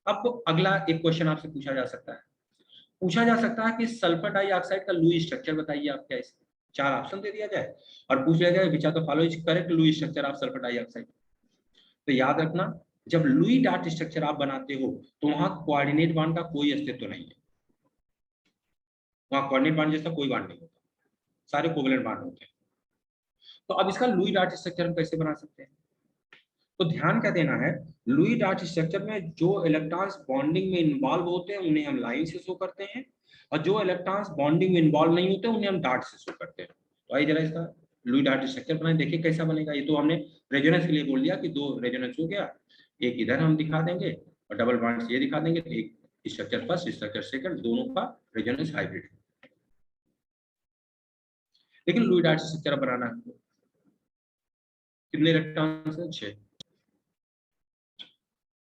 अब अगला एक क्वेश्चन आपसे पूछा जा सकता है कि सल्फर डाइऑक्साइड का लुईस स्ट्रक्चर बताइए आप, क्या इसमें 4 ऑप्शन दे दिया जाए और पूछ लिया जाए which are the following correct Lewis structure of sulphur dioxide. तो याद रखना, जब लुई डॉट स्ट्रक्चर आप बनाते हो तो वहां कोऑर्डिनेट बांड का कोई अस्तित्व नहीं है, वहां कोऑर्डिनेट बांड जैसा कोई बांड नहीं होता, सारे कोवेलेंट बांड होते हैं। तो अब इसका लुई डॉट स्ट्रक्चर हम कैसे बना सकते हैं, तो ध्यान क्या देना है, लुई डॉट स्ट्रक्चर में जो इलेक्ट्रॉन्स बॉन्डिंग में इन्वॉल्व होते हैं उन्हें हम लाइन से शो करते हैं, और जो इलेक्ट्रॉन्स बॉन्डिंग में इन्वॉल्व नहीं होते उन्हें हम डॉट से शो करते हैं। तो आइए जरा इसका लुई डॉट स्ट्रक्चर बनाए, देखिए कैसा बनेगा। ये तो हमने रेजोनेंस के लिए बोल दिया कि 2 रेजोनेंस हो गया, एक इधर हम दिखा देंगे और डबल बॉन्ड ये दिखा देंगे, तो एक स्ट्रक्चर फर्स्ट स्ट्रक्चर सेकंड, दोनों का रेजोनेंस हाइब्रिड है। लेकिन लुई डॉट स्ट्रक्चर बनाना है, कितने इलेक्ट्रॉन्स हैं, 6।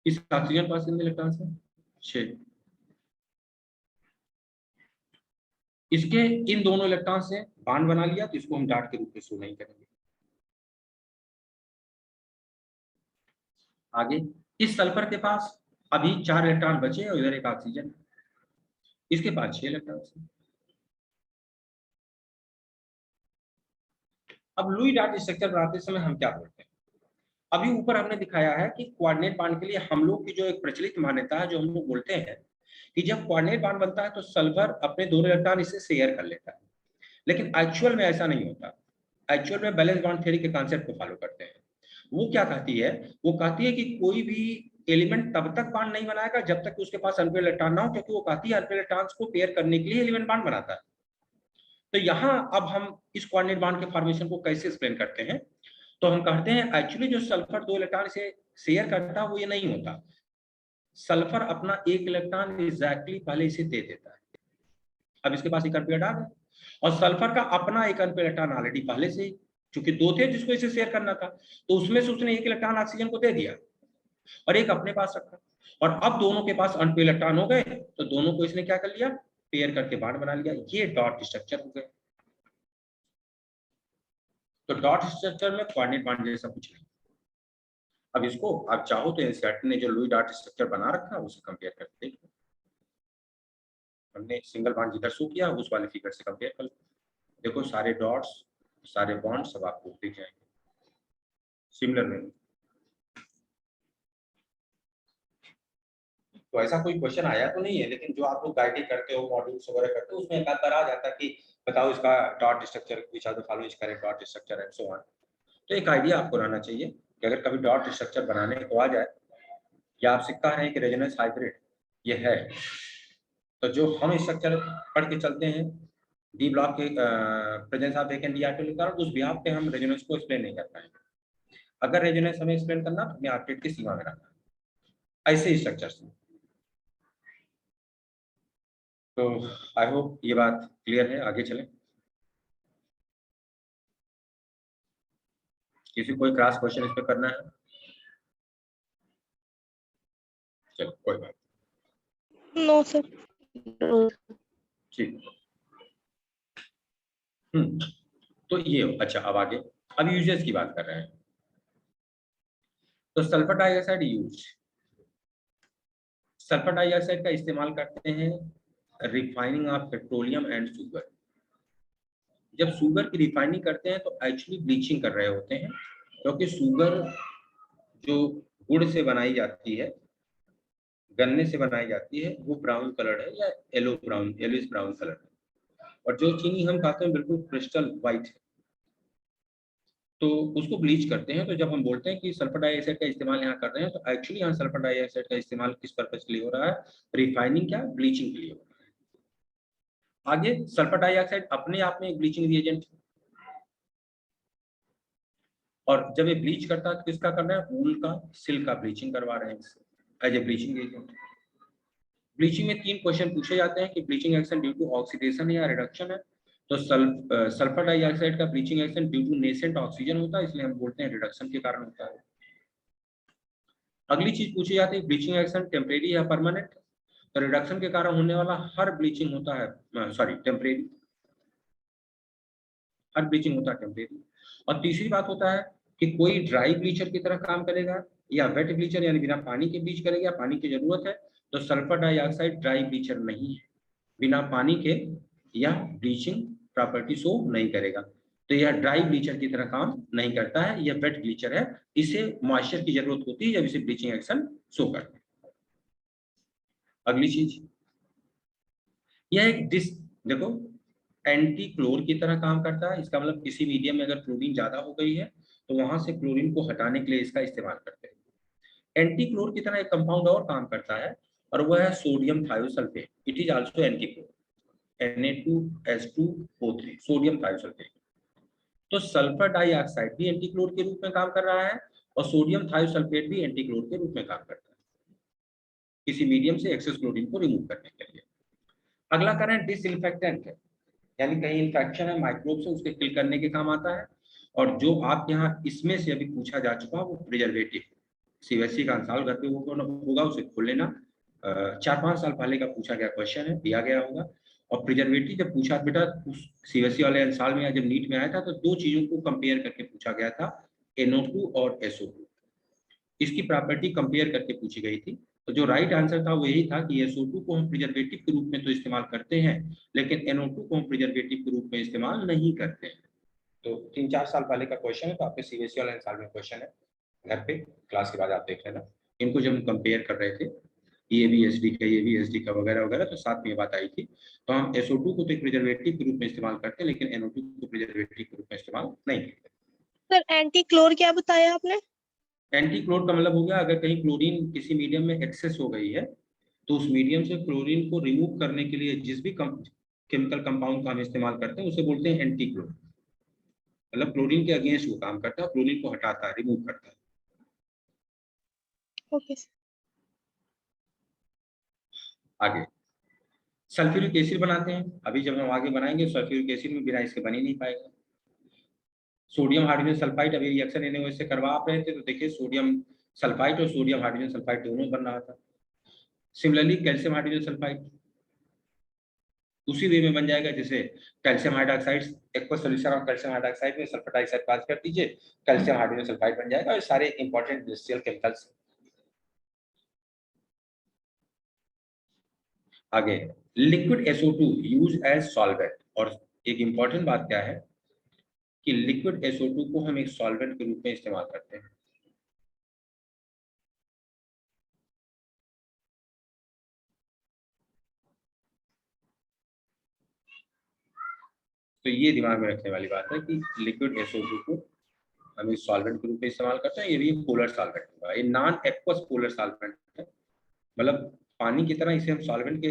इस ऑक्सीजन पास कितने इलेक्ट्रॉन्स हैं, 6। इसके इन दोनों इलेक्ट्रॉन से बॉन्ड बना लिया तो इसको हम डॉट के रूप में शो नहीं करेंगे। आगे इस सल्फर के पास अभी 4 इलेक्ट्रॉन बचे और इधर एक ऑक्सीजन, इसके पास 6 इलेक्ट्रॉन है। अब लुई डॉट स्ट्रक्चर बनाते समय हम क्या बोलते हैं, अभी ऊपर हमने दिखाया है कि कोऑर्डिनेट बॉन्ड के लिए हम लोग की जो एक प्रचलित मान्यता है, जो हम लोग बोलते हैं कि जब कोऑर्डिनेट बॉन्ड बनता है तो सल्फर अपने 2 इलेक्ट्रॉन इसे शेयर कर लेता है, लेकिन एक्चुअल में ऐसा नहीं होता। एक्चुअल में बैलेंस बॉन्ड थ्योरी के कॉन्सेप्ट को फॉलो करते हैं। वो क्या कहती है, वो कहती है कि कोई भी एलिमेंट तब तक बॉन्ड नहीं बनाएगा जब तक उसके पास अनपेयर इलेक्ट्रॉन ना हो, क्योंकि वो कहती है अनपेयर इलेक्ट्रॉन्स को पेयर करने के लिए एलिमेंट बॉन्ड बनाता है। तो यहाँ अब हम इस कोऑर्डिनेट बॉन्ड के फॉर्मेशन को कैसे एक्सप्लेन करते हैं, तो हम कहते हैं एक्चुअली जो सल्फर 2 इलेक्ट्रॉन से शेयर करता है वो ये नहीं होता, सल्फर अपना 1 इलेक्ट्रॉन एग्जैक्टली पहले इसे दे देता है। अब इसके पास एक अनपेयर डाल है और सल्फर का अपना एक अनपेयर इलेक्ट्रॉन ऑलरेडी पहले से, चूंकि 2 थे जिसको इसे शेयर करना था, तो उसमें से उसने 1 इलेक्ट्रॉन ऑक्सीजन को दे दिया और एक अपने पास रखा, और अब दोनों के पास अनपेयर इलेक्ट्रॉन हो गए तो दोनों को इसने क्या कर लिया, पेयर करके बॉन्ड बना लिया। ये डॉट स्ट्रक्चर हो गए। तो डॉट स्ट्रक्चर में कोऑर्डिनेट बॉन्ड जैसा कुछ नहीं। अब इसको आप चाहो तो एनसीईआरटी ने जो लुई डॉट स्ट्रक्चर बना रखा है उसे कंपेयर करके देखो। हमने सिंगल बॉन्ड जिधर शो किया उस वाले फिगर से कंपेयर कर लो, देखो सारे डॉट्स सारे बॉन्ड सब आपको दिख जाएंगे सिमिलर में। तो ऐसा कोई क्वेश्चन आया तो नहीं है, लेकिन जो आप लोग गाइडिंग करते हो मॉड्यूल्स वगैरह करते हो उसमें एक आध बार आ जाता है कि बताओ इसका dot structure which are the following correct dot structure and so on. तो एक आइडिया आपको रहना चाहिए कि अगर कभी डॉट स्ट्रक्चर बनाने को आ जाए, या आप सिक्का है कि रेजोनेंस हाइब्रिड ये है, तो जो हम स्ट्रक्चर पढ़ के चलते हैं डी ब्लॉक के presence of vacant D architect के कारण, उस बिहाफ पे हम रेजोनेंस को एक्सप्लेन नहीं कर पाएंगे। अगर रेजोनेंस हमें एक्सप्लेन करना तो हमें आर्किटेक्ट की सीमा में रखना है, ऐसे स्ट्रक्चर्स में। तो आई होप ये बात क्लियर है। आगे चलें, किसी कोई क्रॉस क्वेश्चन इस पे करना है? चलो कोई बात नो सर। ठीक। तो ये अच्छा, अब आगे अब यूजेस की बात कर रहे हैं। तो sulphur dioxide use, sulphur dioxide का इस्तेमाल करते हैं refining of petroleum and sugar. जब शुगर की रिफाइनिंग करते हैं तो एक्चुअली ब्लीचिंग कर रहे होते हैं, क्योंकि शुगर जो गुड़ से बनाई जाती है, गन्ने से बनाई जाती है, वो ब्राउन कलर है या yellow brown, yellowish brown colour है, और जो चीनी हम खाते हैं बिल्कुल क्रिस्टल व्हाइट है, तो उसको ब्लीच करते हैं। तो जब हम बोलते हैं कि सल्फर डाइऑक्साइड का इस्तेमाल यहाँ कर रहे हैं, तो एक्चुअली यहाँ सल्फर डाइऑक्साइड का इस्तेमाल किस पर्पज के लिए हो रहा है, रिफाइनिंग क्या, ब्लीचिंग के लिए हो रहा है। आगे सल्फर डाइऑक्साइड अपने आप में एक ब्लीचिंग रिएजेंट, और जब ये ब्लीच करता है तो किसका कर रहे हैं, वूल का, सिल्क का ब्लीचिंग करवा रहे हैं इससे as a bleaching agent. Bleaching में 3 क्वेश्चन पूछे जाते हैं कि bleaching action due to oxidation या रिडक्शन है। तो सल्फर डाइऑक्साइड का bleaching action due to nascent oxygen होता है, इसलिए हम बोलते हैं रिडक्शन के कारण होता है। अगली चीज पूछी जाती है ब्लीचिंग एक्शन टेम्परेरी या परमानेंट। तो रिडक्शन के कारण होने वाला हर ब्लीचिंग होता है टेम्परेरी, हर ब्लीचिंग होता है टेम्परेरी। और तीसरी बात होता है कि कोई ड्राई ब्लीचर की तरह काम करेगा या वेट ब्लीचर यानी बिना पानी के ब्लीच करेगा, पानी की जरूरत है। तो सल्फर डाइऑक्साइड ड्राई ब्लीचर नहीं है, बिना पानी के या ब्लीचिंग प्रॉपर्टी शो नहीं करेगा, तो यह ड्राई ब्लीचर की तरह काम नहीं करता है, यह वेट ब्लीचर है, इसे मॉइस्चर की जरूरत होती है जब इसे ब्लीचिंग एक्शन शो करते हैं। अगली चीज, यह एक देखो एंटी क्लोर की तरह काम करता है। इसका मतलब किसी मीडियम में अगर क्लोरीन ज्यादा हो गई है तो वहां से क्लोरीन को हटाने के लिए इसका इस्तेमाल करते हैं। एंटी क्लोर की तरह एक कंपाउंड और काम करता है और वह है sodium thiosulphate. It is also antichlor, Na2H2O3, sodium thiosulphate. तो सल्फर डाइऑक्साइड भी एंटीक्लोर के रूप में काम कर रहा है और सोडियम थायोसल्फेट भी एंटीक्लोर के रूप में काम करता है, किसी मीडियम से एक्सेस क्लोरीन को रिमूव करने के लिए। अगला कारण डिसइंफेक्टेंट है, यानी कहीं इन्फेक्शन है माइक्रोब से, उसके किल करने के काम आता है। और जो आप यहाँ इसमें से अभी पूछा जा चुका वो प्रिजर्वेटिव, सीबीएसई का साल घर पे होगा, उसे खोल लेना। 4-5 साल पहले का पूछा गया क्वेश्चन है, दिया गया होगा। और प्रिजर्वेटिव जब पूछा बेटा सीबीएसई वाले साल में या जब नीट में आया था तो दो चीजों को कंपेयर करके पूछा गया था, NO2 और SO2। इसकी प्रॉपर्टी कंपेयर करके पूछी गई थी। तो जो राइट आंसर था वो यही था कि SO2 को हम प्रिजर्वेटिव के रूप में तो इस्तेमाल करते हैं, लेकिन NO2 को हम प्रिजर्वेटिव के रूप में इस्तेमाल नहीं करते हैं। तो 3-4 साल पहले का क्वेश्चन है, तो आपके सीबीएसई वाले साल में क्वेश्चन है, घर पे क्लास के बाद आप देख लेना। इनको जब हम कंपेयर कर रहे थे, ये भी एस डी का, ये भी एस डी का वगैरह वगैरह, तो साथ में ये बात आई थी। तो हम SO2 को तो एक प्रिजर्वेटिव के रूप में इस्तेमाल करते हैं, लेकिन NO2 को प्रिजर्वेटिव के रूप में इस्तेमाल नहीं करते। सर एंटी क्लोर क्या बताया आपने? एंटी क्लोर का मतलब हो गया अगर कहीं क्लोरीन किसी मीडियम में एक्सेस हो गई है, तो उस मीडियम से क्लोरीन को रिमूव करने के लिए जिस भी केमिकल कंपाउंड का हम इस्तेमाल करते हैं उसे बोलते हैं एंटी क्लोर। मतलब क्लोरीन के अगेंस्ट वो काम करता है, क्लोरीन को हटाता है, रिमूव करता है। Okay sir. आगे सल्फ्यूरिक एसिड बनाते हैं। अभी जब हम आगे बनाएंगे सल्फ्यूरिक एसिड में बिना इसके बन ही नहीं पाएगा। सोडियम हाइड्रोजन सल्फाइड अभी रिएक्शन इन्हें वैसे करवा आप रहे थे, तो देखिए सोडियम सल्फाइड और सोडियम हाइड्रोजन सल्फाइड दोनों बन रहा था। सिमिलरली कैल्शियम हाइड्रोजन सल्फाइड उसी वे में बन जाएगा जैसे calcium hydroxide, aqueous solution of calcium hydroxide में सल्फर डाइऑक्साइड पास कर दीजिए, कैल्शियम हाइड्रोजन सल्फाइड बन जाएगा। और सारे इंपॉर्टेंट इंडस्ट्रियल केमिकल्स। आगे liquid SO2 use as solvent. और एक इंपॉर्टेंट बात क्या है कि लिक्विड SO2 को हम एक सॉल्वेंट के रूप में इस्तेमाल करते हैं। तो ये दिमाग में रखने वाली बात है कि लिक्विड SO2 को हम इस सॉल्वेंट के रूप में इस्तेमाल करते हैं। ये भी पोलर सॉल्वेंट होगा, ये नॉन एक्वस पोलर सॉल्वेंट है। मतलब पानी की तरह इसे हम सॉल्वेंट के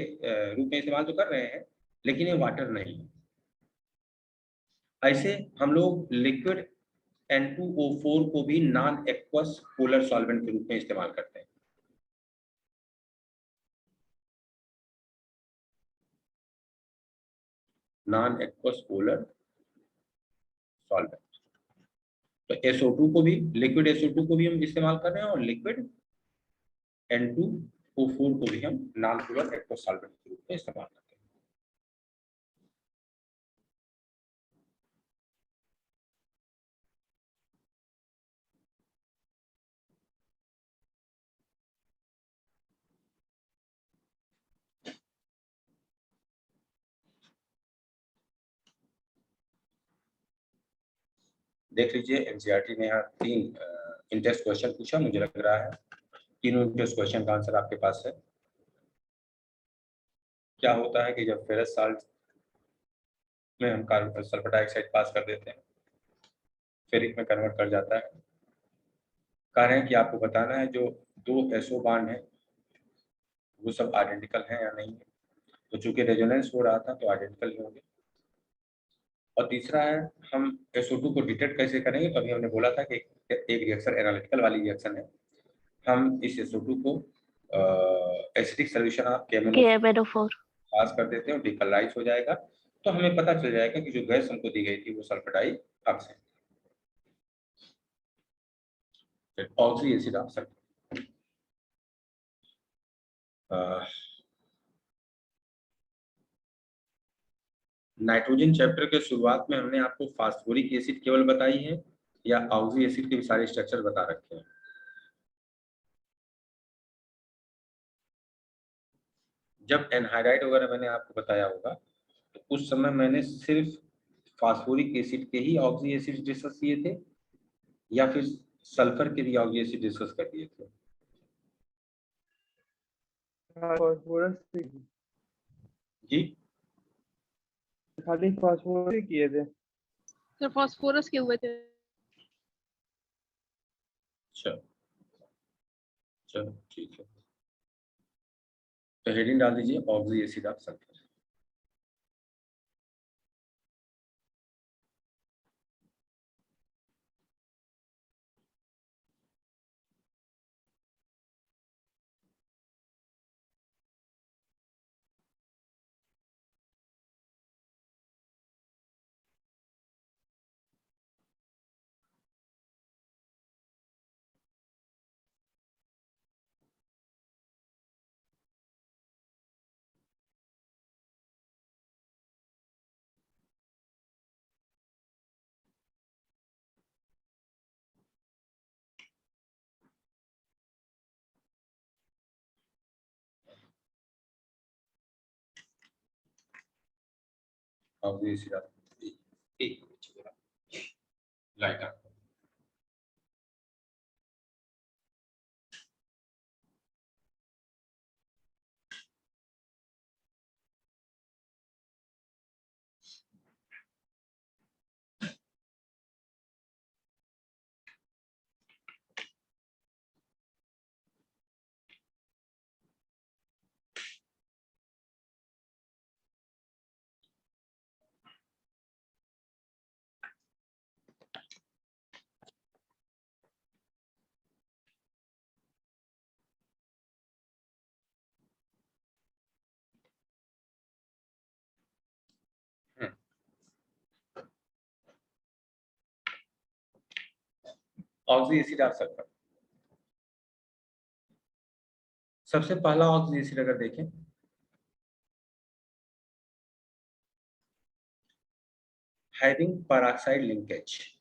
रूप में इस्तेमाल तो कर रहे हैं, लेकिन ये वाटर नहीं है। ऐसे हम लोग लिक्विड N2O4 को भी नॉन एक्वस पोलर सॉल्वेंट के रूप में इस्तेमाल करते हैं। Non aqueous polar solvent. तो SO2 को भी, लिक्विड SO2 को भी हम इस्तेमाल कर रहे हैं, और लिक्विड N2O4 को भी हम नॉन पोलर एक्वस सॉल्वेंट के रूप में इस्तेमाल करते हैं। देख लीजिए एनसीईआरटी ने यहाँ 3 इंटेस्ट क्वेश्चन पूछा। मुझे लग रहा है तीनों इंटेस्ट क्वेश्चन का आंसर आपके पास है। क्या होता है कि जब फेरस साल्ट में हम कार्बन सल्फर डाइऑक्साइड पास कर देते हैं, फेरिक में कन्वर्ट कर जाता है। कह रहे हैं कि आपको बताना है जो 2 SO बांड है वो सब आइडेंटिकल हैं या नहीं है। तो चूंकि रेजोनेंस हो रहा था तो आइडेंटिकल ही होंगे। और तीसरा है हम SO2 को डिटेक्ट कैसे करेंगे। तो अभी हमने बोला था कि एक रिएक्शन एनालिटिकल वाली रिएक्शन है। हम इस SO2 को एसिडिक सोल्यूशन ऑफ KMnO4 पास कर देते हैं और डिकलराइज हो जाएगा। तो हमें पता चल जाएगा कि जो गैस हमको दी गई थी वो sulphur dioxide, oxy acid of sulphur. Nitrogen chapter के शुरुआत में हमने आपको फास्फोरिक एसिड केवल बताई है या ऑक्सी एसिड के भी सारे स्ट्रक्चर बता रखे हैं। जब एनहाइड्राइड वगैरह मैंने आपको बताया होगा तो उस समय मैंने सिर्फ फास्फोरिक एसिड के ही ऑक्सी एसिड डिस्कस किए थे या फिर सल्फर के भी ऑक्सी एसिड डिस्कस कर दिए थे। फास्फोरस जी खाली फास्फोरस किए थे। सर फास्फोरस के हुए थे। अच्छा चलो ठीक है। तो हेडिंग डाल दीजिए oxy acid of sulphur. Oxygen एक लाइट आप ऑक्सीजन एसिड आप सल्फर। सबसे पहला ऑक्सीजन एसिड अगर देखें having peroxide linkage,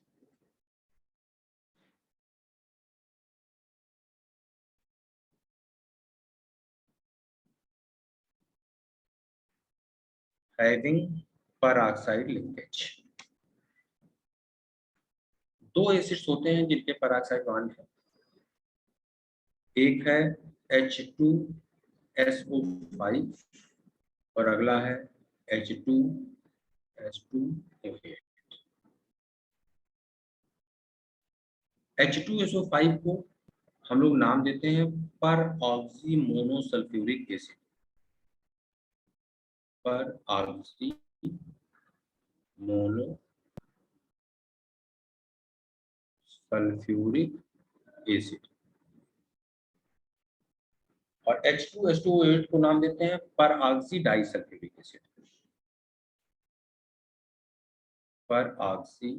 having peroxide linkage। दो एसिड्स होते हैं जिनके पेरोक्साइड बॉन्ड है, एक है H2SO5 और अगला है H2S2O8। H2SO5 को हम लोग नाम देते हैं पर ऑक्सी मोनोसल्फ्यूरिक एसिड, पर ऑक्सी मोनो सल्फ्यूरिक एसिड। और H2SO8 को नाम देते हैं पर ऑक्सी डाइसल्फ्यूरिक एसिड, पर ऑक्सी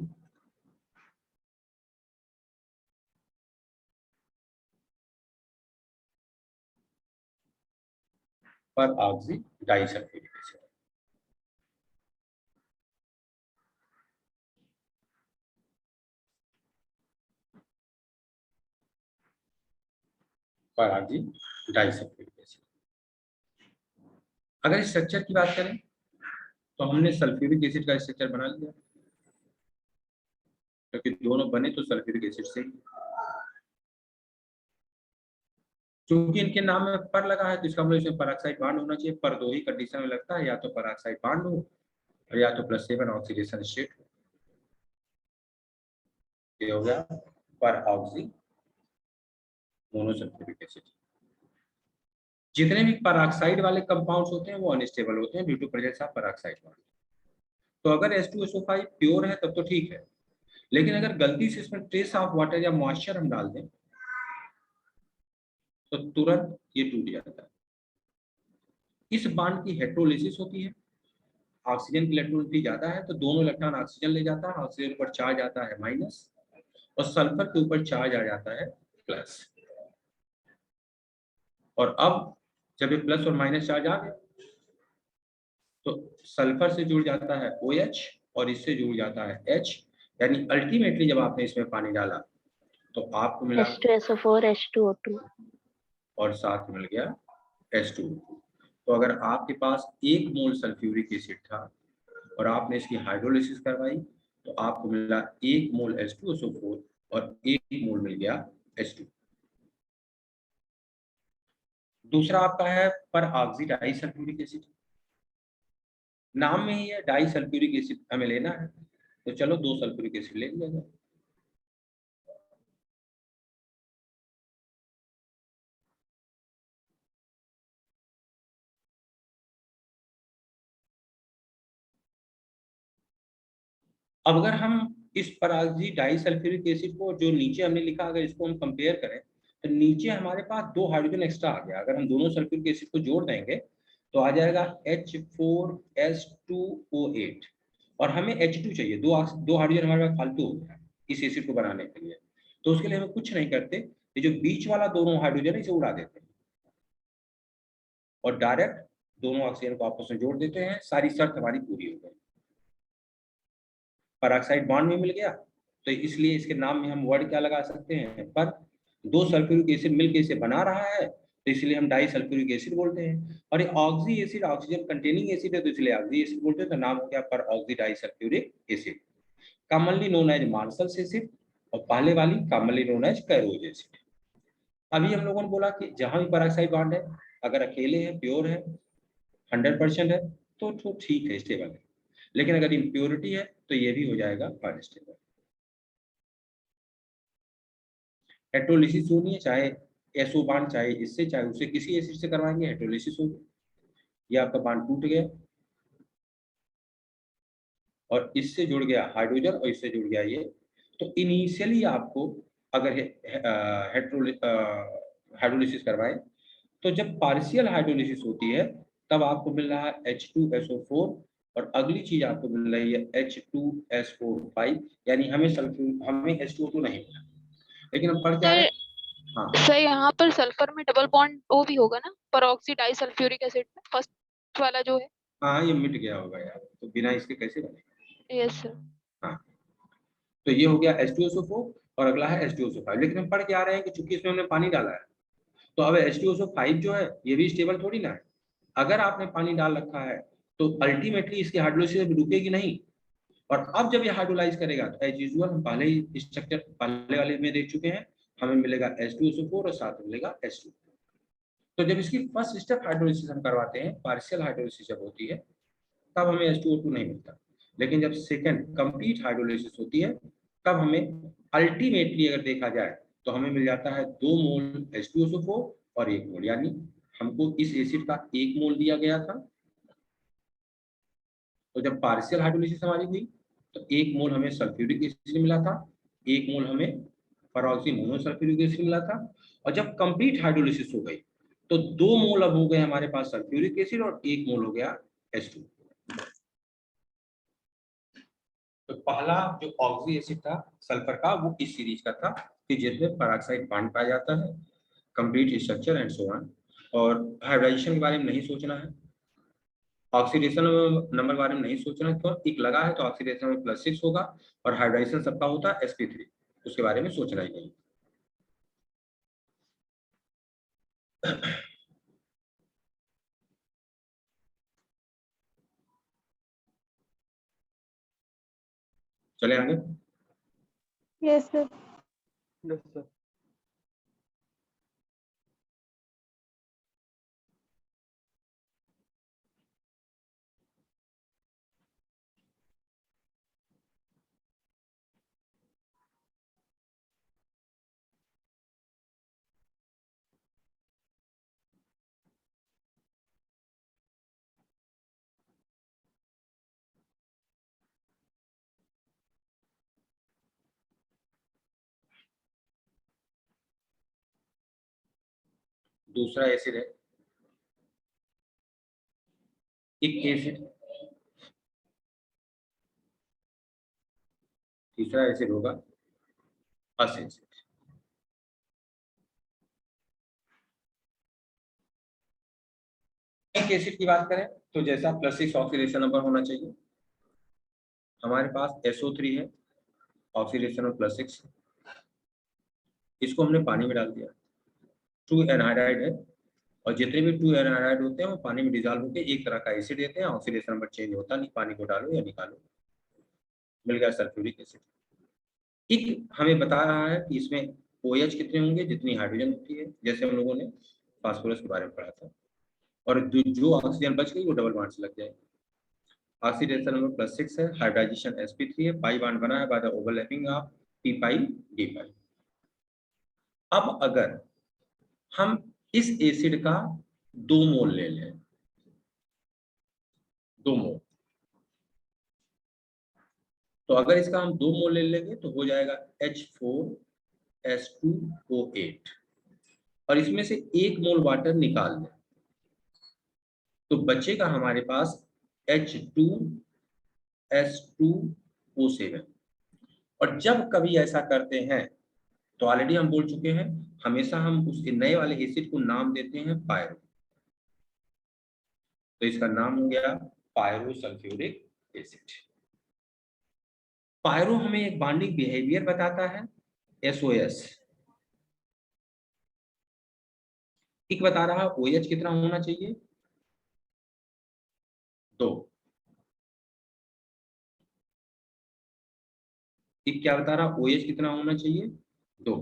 डाइसल्फ्यूरिक एसिड। पर ऑक्सी डाइसल्फ्यूरिक एसिड। अगर इस स्ट्रक्चर की बात करें तो हमने सल्फ्यूरिक एसिड का स्ट्रक्चर बना लिया, क्योंकि दोनों बने तो सल्फ्यूरिक एसिड से। क्योंकि इनके नाम में पर लगा है तो इसका मतलब इसमें पेरोक्साइड बॉन्ड होना चाहिए। पर दो ही कंडीशन में लगता है, या तो पेरोक्साइड बॉन्ड हो और या तो +7 ऑक्सीडेशन स्टेट हो। ये हो गया पर ऑक्सी मोनोसल्फ्यूरिक एसिड। जितने भी पेरोक्साइड वाले कंपाउंड्स होते हैं वो अनस्टेबल होते हैं due to presence of peroxide bond. तो अगर H2SO5 प्योर है तब तो ठीक है, लेकिन अगर गलती से इसमें ट्रेस ऑफ वाटर या मॉइस्चर हम डाल दें तो तुरंत ये टूट जाता है। इस बॉन्ड की हेटेरोलिसिस होती है, ऑक्सीजन की इलेक्ट्रॉनिटी ज्यादा है तो दोनों इलेक्ट्रॉन ऑक्सीजन ले जाता है, ऑक्सीजन पर चार्ज आता है माइनस और सल्फर के ऊपर चार्ज आ जाता है प्लस। और अब जब ये प्लस और माइनस चार्ज आ गया तो सल्फर से जुड़ जाता है OH और इससे जुड़ जाता है H, यानी अल्टीमेटली जब आपने इसमें पानी डाला तो आपको मिला H2SO4 H2O2 और साथ मिल गया H2O2। तो अगर आपके पास 1 मोल सल्फ्यूरिक एसिड था और आपने इसकी हाइड्रोलिसिस करवाई तो आपको मिला 1 मोल H2SO4 और 1 मोल मिल गया H2। दूसरा आपका है पर ऑक्सी डाइसल्फ्यूरिक एसिड। नाम में ही है डाइसल्फ्यूरिक एसिड हमें लेना है, तो चलो 2 सल्फ्यूरिक एसिड ले लिया जाए। अब अगर हम इस परागी डाइसल्फ्यूरिक एसिड को जो नीचे हमने लिखा अगर इसको हम कंपेयर करें तो नीचे हमारे पास 2 हाइड्रोजन एक्स्ट्रा आ गया। अगर हम दोनों सल्फ्यूरिक एसिड को जोड़ देंगे तो आ जाएगा H4S2O8 और हमें H2 चाहिए। दो हाइड्रोजन हमारे पास फालतू हो गया इस एसिड को बनाने के लिए, तो उसके लिए हम कुछ नहीं करते, ये जो बीच वाला दोनों हाइड्रोजन है इसे उड़ा देते हैं और डायरेक्ट दोनों ऑक्सीजन को आपस में जोड़ देते हैं। सारी शर्त हमारी पूरी हो गई, पेरोक्साइड बॉन्ड में मिल गया, तो इसलिए इसके नाम में हम वर्ड क्या लगा सकते हैं, पर 2 सल्फ्यूरिक एसिड मिलकर इसे बना रहा है तो इसलिए हम डाई सल्फ्यूरिक एसिड बोलते हैं। और ये oxy acid oxygen containing acid है, तो इसलिए ऑक्सी एसिड बोलते हैं। तो नाम हो गया peroxydisulphuric acid, commonly known as Marshall's acid, और पहले वाली commonly known as Caro's acid. अभी हम लोगों ने बोला कि जहां भी पेरोक्साइड बॉन्ड है, अगर अकेले है, प्योर है, 100% है, तो ठीक है, स्टेबल है। लेकिन अगर इम्प्योरिटी है तो ये भी हो जाएगा अनस्टेबल। हेट्रोलिसिस होनी है, चाहे एसओ बांड, चाहे इससे चाहे उससे, किसी एसिड से करवाएंगे हेट्रोलिसिस होगी। ये आपका बांड टूट गया और इससे जुड़ गया हाइड्रोजन और इससे जुड़ गया ये, तो इनिशियली आपको अगर हाइड्रोलिसिस करवाएं, तो जब पार्शियल हाइड्रोलिसिस होती है तब आपको मिल रहा है H2SO4, और अगली चीज आपको मिल रही है H2SO5, यानी हमें H2O2 नहीं मिला। लेकिन हम पढ़ के आ रहे हैं। हाँ सर यहाँ पर सल्फर में डबल बॉन्ड ओ भी होगा ना, peroxy डाइसल्फ्यूरिक एसिड में, फर्स्ट वाला जो है। हाँ, ये मिट गया होगा यार, तो बिना इसके कैसे बनेगा। Yes sir. हाँ, तो ये हो गया H2SO4 और अगला है H2SO5। लेकिन हम पढ़ के आ रहे हैं कि चूंकि इसमें हमने पानी डाला है, तो अब H2SO5 जो है ये भी स्टेबल थोड़ी ना है। अगर आपने पानी डाल रखा है तो अल्टीमेटली इसकी हाइड्रोलिसिस रुकेगी नहीं, और अब जब ये हाइड्रोलाइज करेगा तो एज यूजुअल हम पहले ही स्ट्रक्चर पहले वाले में देख चुके हैं, हमें मिलेगा H2SO4 और साथ में मिलेगा H2। तो जब इसकी फर्स्ट स्टेप हाइड्रोलिसिस हम करवाते हैं, पार्शियल हाइड्रोलिसिस जब होती है, तब हमें H2O2 नहीं मिलता। लेकिन जब सेकंड कंप्लीट हाइड्रोलिसिस होती है, तब हमें अल्टीमेटली अगर देखा जाए तो हमें मिल जाता है 2 मोल H2SO4 और 1 मोल, यानी हमको इस एसिड का 1 मोल दिया गया था। तो जब पार्शियल हाइड्रोलिसिस हमारी हुई तो 1 मोल हमें सल्फ्यूरिक एसिड मिला था, 1 मोल हमें पेरोक्सी मोनोसल्फ्यूरिक एसिड मिला था। और जब कंप्लीट हाइड्रोलिसिस हो गई तो 2 मोल अब हो गए हमारे पास सल्फ्यूरिक एसिड और 1 मोल हो गया H2। तो पहला जो ऑक्सी एसिड था सल्फर का, वो इस सीरीज का था कि जिसमें पेरोक्साइड बॉन्ड पाया जाता है, complete structure and so on. और हाइब्रिडाइजेशन के बारे में नहीं सोचना है, ऑक्सीडेशन नंबर बारे में नहीं सोचना है, क्यों एक लगा है तो ऑक्सीडेशन में +6 होगा, और हाइब्रिडाइजेशन सबका होता है sp3, उसके बारे में सोचना ही नहीं। चले आगे। Yes sir. Yes sir. दूसरा एसिड है इक एसिड, तीसरा एसिड होगा अस एसिड। एक एसिड की बात करें तो जैसा +6 ऑक्सीडेशन नंबर होना चाहिए, हमारे पास SO3 है, ऑक्सीडेशन में +6, इसको हमने पानी में डाल दिया, 2 एनहाइड्राइड है, और जितने भी 2 एनहाइड्राइड होते हैं वो पानी में डिजॉल्व होकर एक तरह का एसिड देते हैं, ऑक्सीडेशन नंबर चेंज होता नहीं, पानी को डालो या निकालो, मिल गया सल्फ्यूरिक एसिड। इक हमें बता रहा है कि इसमें OH कितने होंगे, जितनी हाइड्रोजन होती है, जैसे हम लोगों ने फास्फोरस के बारे में पढ़ा था, और जो ऑक्सीजन बच गई वो डबल बॉन्ड से लग जाएगी। ऑक्सीडेशन नंबर +6 है, हाइब्रिडाइजेशन sp3 है, पाई बॉन्ड बना है by the overlapping of p pi d पाई। अब अगर हम इस एसिड का 2 मोल ले लें, 2 मोल, तो अगर इसका हम 2 मोल ले लेंगे तो हो जाएगा H4S2O8, और इसमें से 1 मोल वाटर निकाल लें तो बचेगा हमारे पास H2S2O7। और जब कभी ऐसा करते हैं तो ऑलरेडी हम बोल चुके हैं, हमेशा हम उस नए वाले एसिड को नाम देते हैं पायरो, तो इसका नाम हो गया पायरो सल्फ्यूरिक एसिड। पायरो हमें एक बॉन्डिंग बिहेवियर बताता है SOS। एक बता रहा OH कितना होना चाहिए, 2। एक क्या बता रहा OH कितना होना चाहिए, 2।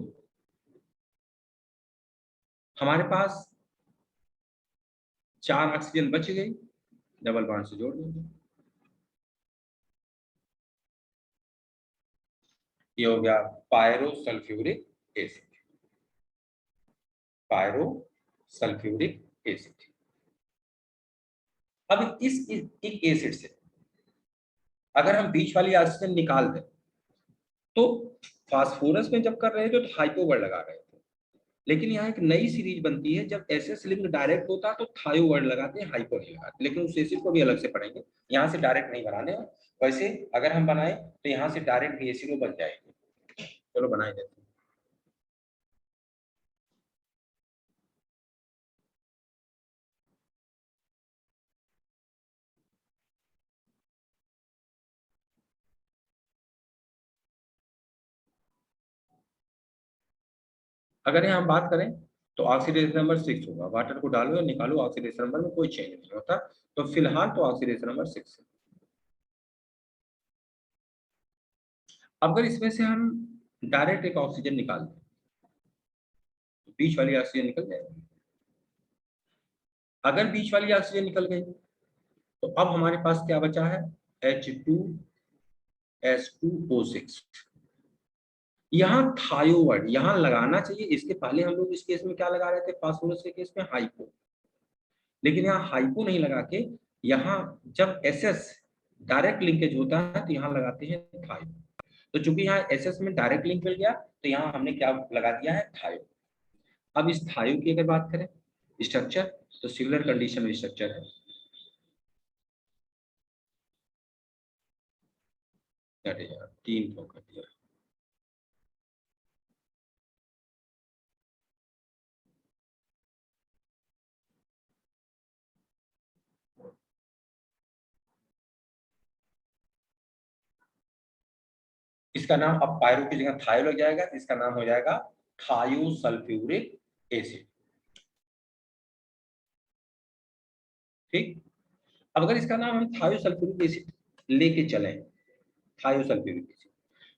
हमारे पास 4 ऑक्सीजन बच गई, डबल बॉन्ड से जोड़ देंगे। ये हो गया पायरोसल्फ्यूरिक एसिड, पायरोसल्फ्यूरिक एसिड। अब इस एक एसिड से अगर हम बीच वाली ऑक्सीजन निकाल दें तो फास्फोरस में जब कर रहे थे तो हाइपो वर्ड लगा रहे थे, लेकिन यहाँ एक नई सीरीज बनती है, जब एसएस लिंक डायरेक्ट होता तो थायो वर्ड लगाते हैं, हाइपो नहीं लगाते। लेकिन उस एसिड को भी अलग से पढ़ेंगे, यहाँ से डायरेक्ट नहीं बनाने हैं। वैसे अगर हम बनाए तो यहाँ से डायरेक्ट भी एसिड बन जाएंगे। चलो बनाए देते हैं। अगर यहाँ हम बात करें तो ऑक्सीडेशन नंबर 6 होगा। वाटर को डालो या निकालो, ऑक्सीडेशन नंबर में कोई चेंज नहीं होता, तो फिलहाल तो ऑक्सीडेशन नंबर 6 है। अगर इसमें से हम डायरेक्ट एक ऑक्सीजन निकाल दें तो बीच वाली ऑक्सीजन निकल जाएगी। अगर बीच वाली ऑक्सीजन निकल गई तो अब हमारे पास क्या बचा है, H2S2O6। यहाँ थायो वर्ड यहाँ लगाना चाहिए, इसके पहले हम लोग इस केस में क्या लगा रहे थे, फास्फोरस के केस में हाइपो, लेकिन यहाँ हाइपो नहीं लगा के यहाँ जब एसएस डायरेक्ट लिंकेज होता है तो यहाँ लगाते हैं थायो। तो चूंकि यहाँ एसएस में डायरेक्ट लिंक मिल गया तो यहाँ हमने क्या लगा दिया है, थायो। अब इस थायो की अगर बात करें स्ट्रक्चर, तो सिमिलर कंडीशन में स्ट्रक्चर है। अरे यार 3 क्यों कर दिया, इसका नाम अब पायरो की जगह थायो लग जाएगा, तो इसका नाम हो जाएगा थायोसल्फ्यूरिक एसिड। ठीक, अब अगर इसका नाम हम थायोसल्फ्यूरिक एसिड लेके चलें, थायोसल्फ्यूरिक एसिड,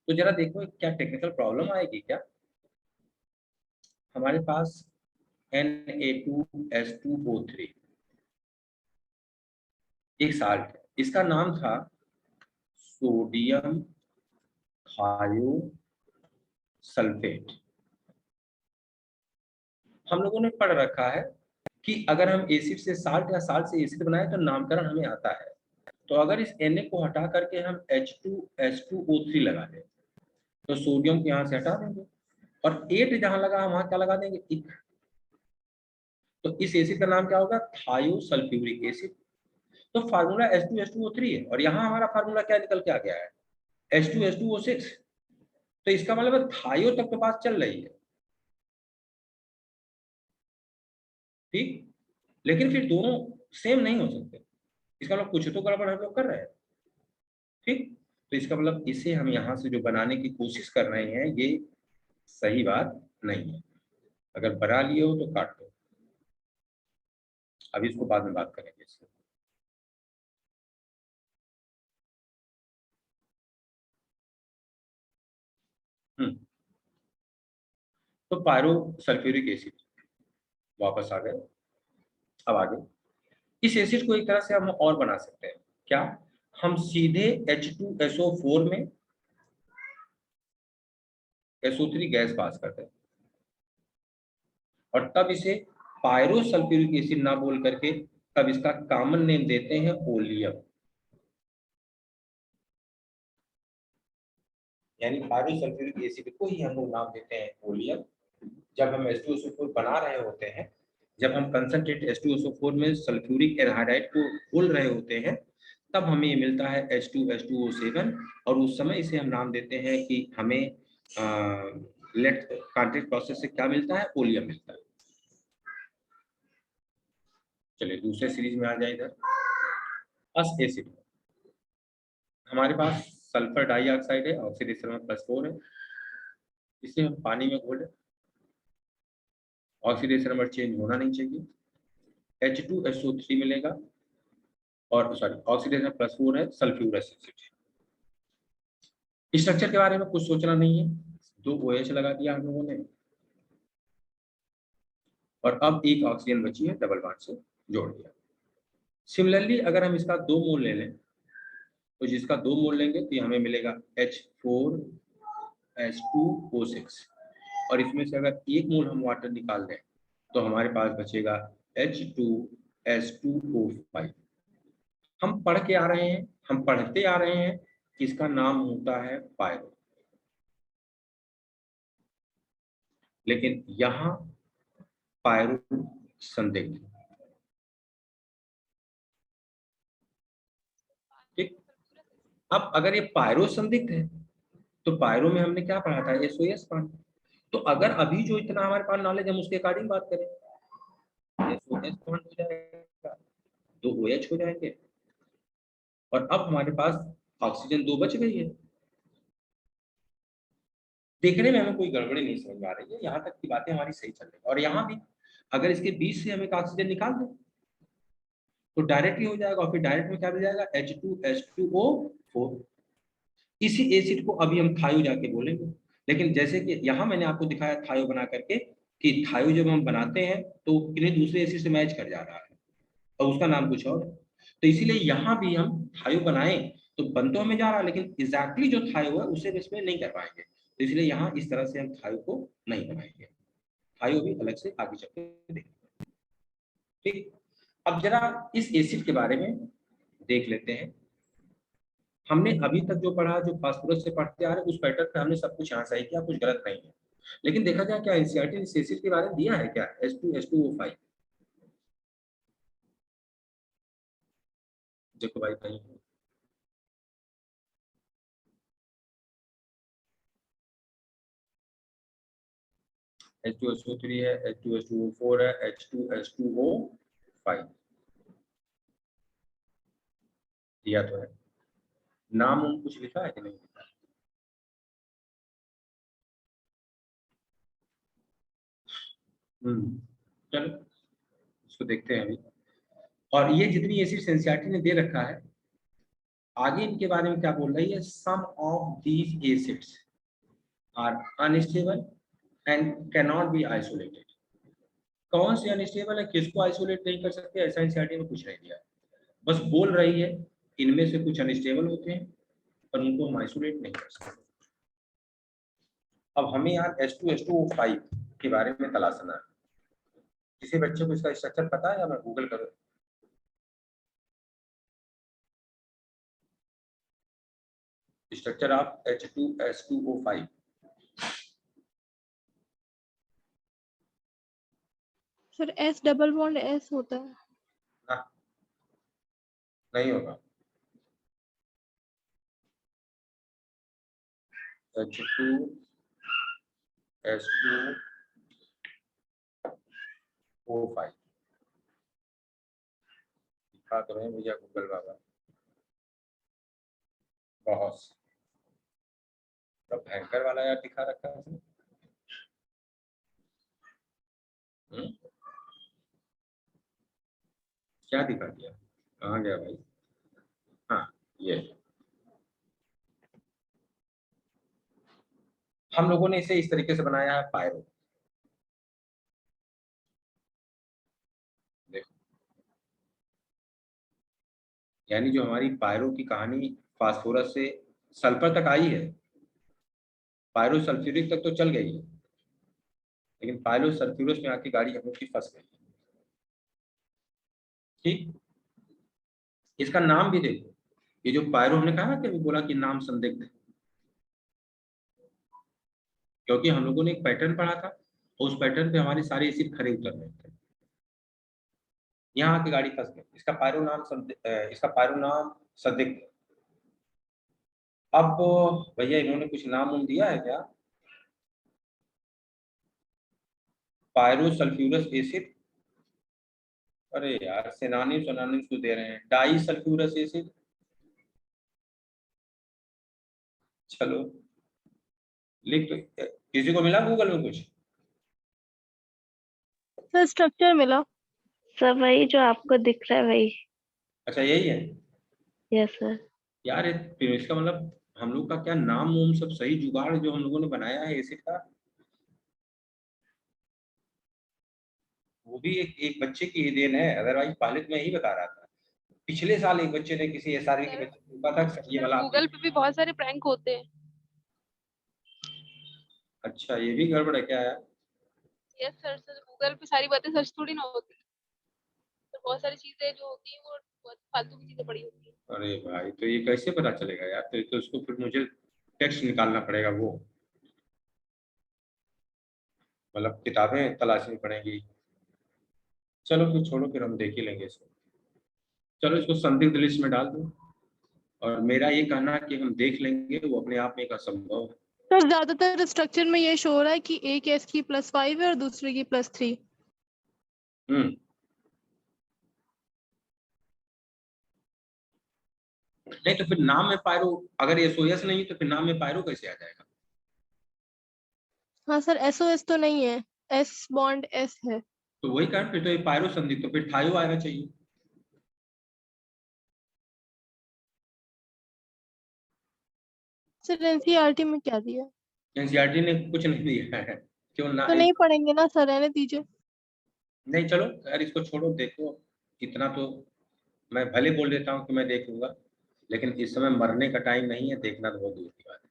तो जरा देखो क्या टेक्निकल प्रॉब्लम आएगी क्या। हमारे पास Na2S2O3 एक साल्ट है, इसका नाम था सोडियम थायोसल्फेट। हम लोगों ने पढ़ रखा है कि अगर हम एसिड से साल्ट या साल्ट से एसिड बनाए तो नामकरण हमें आता है। तो अगर इस Na को हटा करके हम H2S2O3 लगा दें तो सोडियम को यहाँ से हटा देंगे और 8 जहां लगा वहां क्या लगा देंगे, इक। तो इस एसिड का नाम क्या होगा, थायोसल्फ्यूरिक एसिड। तो फार्मूला H2S2O3 है और यहाँ हमारा फार्मूला क्या निकल के आ गया है, H2S2O6। तो इसका मतलब थायो तक तो बात चल रही है, ठीक, लेकिन फिर दोनों सेम नहीं हो सकते। इसका मतलब कुछ तो गड़बड़ हम लोग कर रहे हैं, ठीक। तो इसका मतलब इसे हम यहाँ से जो बनाने की कोशिश कर रहे हैं ये सही बात नहीं है। अगर बना लिए हो तो काट दो, अभी इसको बाद में बात करेंगे इससे। तो पायरोसल्फ्यूरिक एसिड वापस आ गए। अब आगे इस एसिड को एक तरह से हम और बना सकते हैं, क्या, हम सीधे H2SO4 में SO3 गैस पास करते हैं और तब इसे पायरोसल्फ्यूरिक एसिड ना बोल करके तब इसका कॉमन नेम देते हैं ओलियम। यानी पायरोसल्फ्यूरिक एसिड को ही हम लोग नाम देते हैं ओलियम। जब हम H2SO4 बना रहे होते हैं, जब हम कंसंट्रेट H2SO4 में सल्फ्यूरिक एनहाइड्राइड को घोल रहे होते हैं, तब हमें ये मिलता है H2H2O7 और उस समय इसे हम नाम देते हैं कि हमें लेट कॉन्ट्रैक्ट प्रोसेस से क्या मिलता है, ओलियम मिलता है। चलिए दूसरे सीरीज में आ जाए इधर, अस एसिड। हमारे पास सल्फर डाइऑक्साइड है, ऑक्सीडेशन नंबर +4 है, इसे हम पानी में घोलें ऑक्सीडेशन नंबर चेंज होना नहीं चाहिए, H2SO3 मिलेगा, और सॉरी ऑक्सीडेशन +4 है सल्फ्यूरस एसिड। स्ट्रक्चर के बारे में कुछ सोचना नहीं है, 2 OH लगा दिया हम लोगों ने, और अब एक ऑक्सीजन बची है, डबल बॉन्ड से जोड़ दिया। सिमिलरली अगर हम इसका 2 मोल ले लें, तो जिसका 2 मोल लेंगे तो ये हमें मिलेगा H4S2O6, और इसमें से अगर 1 मोल हम वाटर निकाल दें तो हमारे पास बचेगा H2S2O5। हम पढ़ के आ रहे हैं, हम पढ़ते आ रहे हैं कि इसका नाम होता है पायरो, लेकिन यहां पायरो संदिग्ध। ठीक, अब अगर ये पायरो संदिग्ध है तो पायरो में हमने क्या पढ़ा था, SOS बॉन्ड। तो अगर अभी जो इतना हमारे पास नॉलेज हम उसके अकॉर्डिंग बात करें, SOS बॉन्ड हो जाएगा, 2 OH हो जाएंगे, और अब हमारे पास ऑक्सीजन 2 बच गई है। देखने में हमें कोई गड़बड़ी नहीं समझ आ रही है, यहाँ तक की बातें हमारी सही चल रही है। और यहाँ भी अगर इसके बीच से हम एक ऑक्सीजन निकाल दें तो डायरेक्टली हो जाएगा, और फिर डायरेक्ट में क्या मिल जाएगा, H2S2O4। इसी एसिड को अभी हम थायो जाके बोलेंगे, लेकिन जैसे कि यहाँ मैंने आपको दिखाया थायो बना करके कि थायो जब हम बनाते हैं तो किन्हीं दूसरे एसिड से मैच कर जा रहा है और उसका नाम कुछ और है। तो इसीलिए यहाँ भी हम थायो बनाएं तो बन तो हमें जा रहा है, लेकिन एग्जैक्टली जो थायो है उसे इसमें नहीं कर पाएंगे, तो इसलिए यहाँ इस तरह से हम थायो को नहीं बनाएंगे, थायो भी अलग से आगे चल के देखेंगे। ठीक, अब जरा इस एसिड के बारे में देख लेते हैं। हमने अभी तक जो पढ़ा, जो फास्फोरस से पढ़ते आ रहे उस पैटर्न पे हमने सब कुछ यहाँ सही किया, कुछ गलत नहीं है। लेकिन देखा जाए क्या एनसीईआरटी ने इस एसिड के बारे में दिया है क्या, H2SO5? देखो भाई नहीं है। H2SO3 है, H2SO4 है, H2S2O5 दिया तो है, नाम उन कुछ लिखा है कि नहीं लिखा? चलो इसको देखते हैं अभी। और ये जितनी एसिड एनसीईआरटी ने दे रखा है, आगे इनके बारे में क्या बोल रही है, some of these acids are unstable and can not be isolated. कौन से अनस्टेबल है, किसको आइसोलेट नहीं कर सकते, ऐसा एनसीईआरटी ने कुछ नहीं दिया, बस बोल रही है इनमें से कुछ अनस्टेबल होते हैं पर उनको हम आइसोलेट नहीं कर सकते। अब हमें यार H2SO5 के बारे में तलाशना है। किसी बच्चे को इसका स्ट्रक्चर पता है या मैं गूगल करूं? Structure of H2S2O5 sir S double bond S होता है। ना, नहीं होगा। H2SO5 दिखा तो रहे भैया गूगल बाबा, बहुत तो भयंकर वाला यार दिखा रखा है इसने। क्या दिखा दिया, कहाँ गया भाई? हाँ ये हम लोगों ने इसे इस तरीके से बनाया है, पायरो। देखो, यानी जो हमारी पायरो की कहानी फास्फोरस से सल्फर तक आई है, पायरो सल्फ्यूरिक तक तो चल गई है, लेकिन पायरो सल्फ्यूरस में आके गाड़ी हम लोग की फंस गई। ठीक, इसका नाम भी देखो, ये जो पायरो हमने कहा ना कि अभी बोला कि नाम संदिग्ध है, क्योंकि हम लोगों ने एक पैटर्न पढ़ा था और उस पैटर्न पे हमारे सारे एसिड खड़े उतर रहे थे, यहाँ आके गाड़ी फंस गई। इसका पायरो नाम संदिग्ध है। अब भैया इन्होंने कुछ नाम उन दिया है क्या, पायरो सल्फ्यूरस एसिड, अरे यार सिनोनिम्स तो दे रहे हैं, डाई सल्फ्यूरस एसिड, चलो लिख तो, किसी को मिला गूगल में कुछ? सर स्ट्रक्चर मिला। सर वही जो आपको दिख रहा है वही। अच्छा यही है यस सर। यार। फिर इसका मतलब हम लोग का क्या नाम वाम सब सही जुगाड़ जो हम लोगों ने बनाया है एसिड का, वो भी एक बच्चे की ही देन है। अदरवाइज पहले तो मैं ही बता रहा था। पिछले साल एक बच्चे ने किसी एसआरबी के बच्चे को कहा था सर ये वाला गूगल पे भी बहुत सारे प्रैंक होते हैं। अच्छा ये भी गड़बड़ है क्या यार? यस सर, सर गूगल पे सारी बातें सच थोड़ी ना होती, तो बहुत सारी चीजें जो होती हैं वो बहुत फालतू की चीजें पड़ी होती हैं। अरे भाई तो ये कैसे पता चलेगा यार? तो उसको फिर मुझे टेक्स्ट निकालना पड़ेगा, वो मतलब किताबें तलाशनी पड़ेंगी। चलो फिर छोड़ो, फिर हम देख ही लेंगे इसको। चलो इसको संदिग्ध लिस्ट में डाल दो। और मेरा ये कहना कि हम देख लेंगे वो अपने आप में एक असंभव है। सर ज्यादातर स्ट्रक्चर में ये शो हो रहा है कि एक एस की +5 है और दूसरे की +3। नहीं तो फिर नाम में पायरो, अगर एसओएस नहीं तो फिर नाम में पायरो कैसे आ जाएगा? हाँ सर SOS तो नहीं है, S बॉन्ड S है। तो वही कारण, फिर तो ये पायरो संदिग्ध, तो फिर थायो आना चाहिए। सर NCERT में क्या दिया? एनसीईआरटी ने कुछ नहीं दिया है। क्यों ना? तो नहीं पढ़ेंगे ना सर, रहने दीजिए। नहीं चलो यार इसको छोड़ो, देखो इतना तो मैं भले बोल देता हूँ कि मैं देख लूंगा, लेकिन इस समय मरने का टाइम नहीं है, देखना तो बहुत दूर की बात है।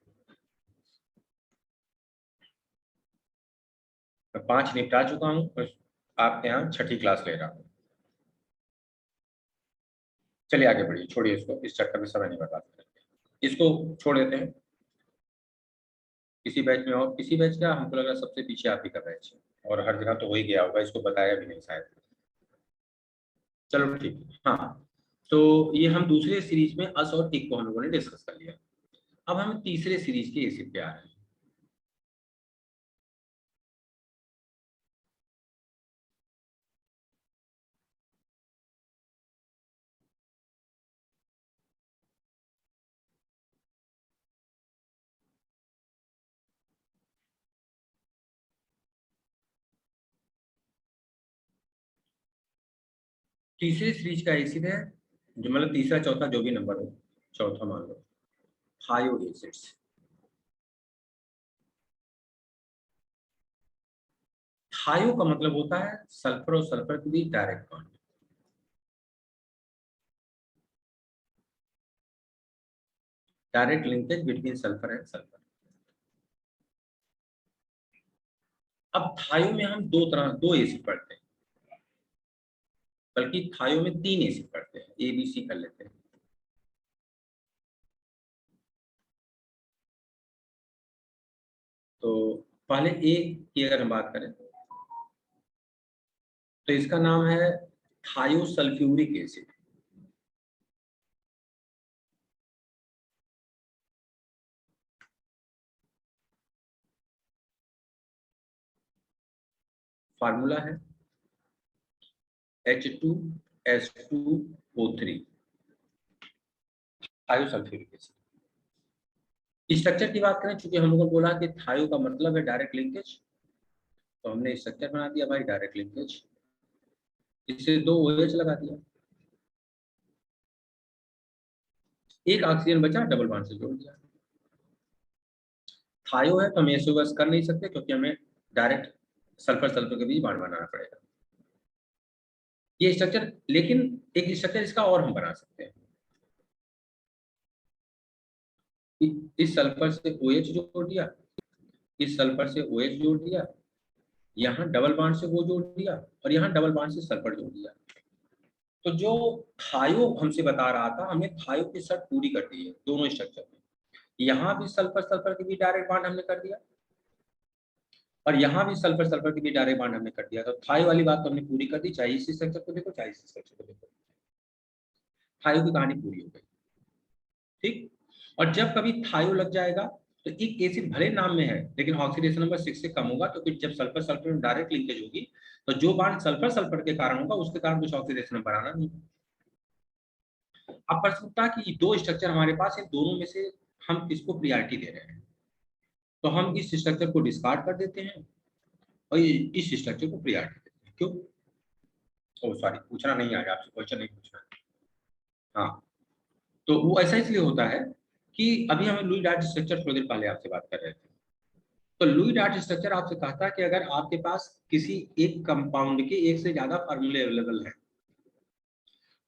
मैं 5 निपटा चुका हूँ और आपके यहाँ 6ठी क्लास ले रहा हूँ। चलिए आगे बढ़िए, छोड़िए इसको, इस चक्कर में समय नहीं बर्बाद करेंगे, इसको छोड़ देते हैं। किसी बैच में और किसी बैच का हमको लग रहा है सबसे पीछे आप ही का बैच है, और हर जगह तो हो ही गया होगा, इसको बताया भी नहीं शायद। चलो ठीक है। हाँ तो ये हम दूसरे सीरीज में अस और टिक को हम लोगों ने डिस्कस कर लिया। अब हम तीसरे सीरीज के एसिड पे आ रहे हैं। तीसरे सीरीज का एसिड है जो मतलब तीसरा चौथा जो भी नंबर हो, चौथा मान लो, थायो एसिड्स। थायो का मतलब होता है सल्फर और सल्फर के बीच direct bond. Direct linkage between sulphur and sulphur. अब थायो में हम दो एसिड पढ़ते हैं, बल्कि थायो में 3 एसिड पढ़ते हैं, ABC कर लेते हैं। तो पहले ए की अगर हम बात करें तो इसका नाम है थायोसल्फ्यूरिक एसिड। फार्मूला है H2S2O3, थायोसल्फ्यूरिक एसिड। स्ट्रक्चर की बात करें, चूंकि हम लोगों ने बोला कि थायो का मतलब है डायरेक्ट लिंकेज, तो हमने स्ट्रक्चर बना दिया भाई डायरेक्ट लिंकेज, इससे 2 OH लगा दिया, एक ऑक्सीजन बचा, डबल बॉन्ड से जोड़ दिया। थायो है तो हम SOS कर नहीं सकते क्योंकि हमें डायरेक्ट सल्फर सल्फर के बीच बॉन्ड बनाना पड़ेगा ये स्ट्रक्चर। लेकिन एक स्ट्रक्चर इसका और हम बना सकते हैं, इस सल्फर से OH जोड़ दिया, इस सल्फर से OH जोड़ दिया, यहाँ डबल बॉन्ड से वो जोड़ दिया, और यहाँ डबल बॉन्ड से सल्फर जोड़ दिया। तो जो थायो हमसे बता रहा था, हमने थायो की शर्त पूरी कर दी है दोनों स्ट्रक्चर में। यहाँ भी सल्फर सल्फर के बीच डायरेक्ट बॉन्ड हमने कर दिया, और यहाँ भी सल्फर सल्फर के बीच डायरेक्ट बॉन्ड हमने कर दिया। तो थायो वाली बात तो हमने पूरी कर दी, चाहे इस स्ट्रक्चर को देखो चाहे इस स्ट्रक्चर को देखो, थायो की कहानी पूरी हो गई। ठीक। और जब कभी थायो लग जाएगा तो एक एसिड भले नाम में है लेकिन ऑक्सीडेशन नंबर 6 से कम होगा, तो फिर जब सल्फर सल्फर में डायरेक्ट लिंकेज होगी तो जो बॉन्ड सल्फर सल्फर के कारण होगा उसके कारण कुछ ऑक्सीडेशन नंबर आना नहीं। अब प्रश्न उठता कि 2 स्ट्रक्चर हमारे पास है, दोनों में से हम किसको प्रायोरिटी दे रहे हैं? तो हम इस स्ट्रक्चर को डिस्कार्ड कर देते हैं और इस स्ट्रक्चर को प्रायोरिटी देते हैं। क्यों? ओ सॉरी, पूछना नहीं आया आपसे, क्वेश्चन नहीं पूछना। हाँ, तो वो ऐसा इसलिए होता है कि अभी हम लुई डार्ट स्ट्रक्चर थोड़ी देर पहले आपसे बात कर रहे थे। तो लुई डार्ट स्ट्रक्चर आपसे कहता है कि अगर आपके पास किसी एक कंपाउंड के एक से ज्यादा फार्मूले अवेलेबल हैं,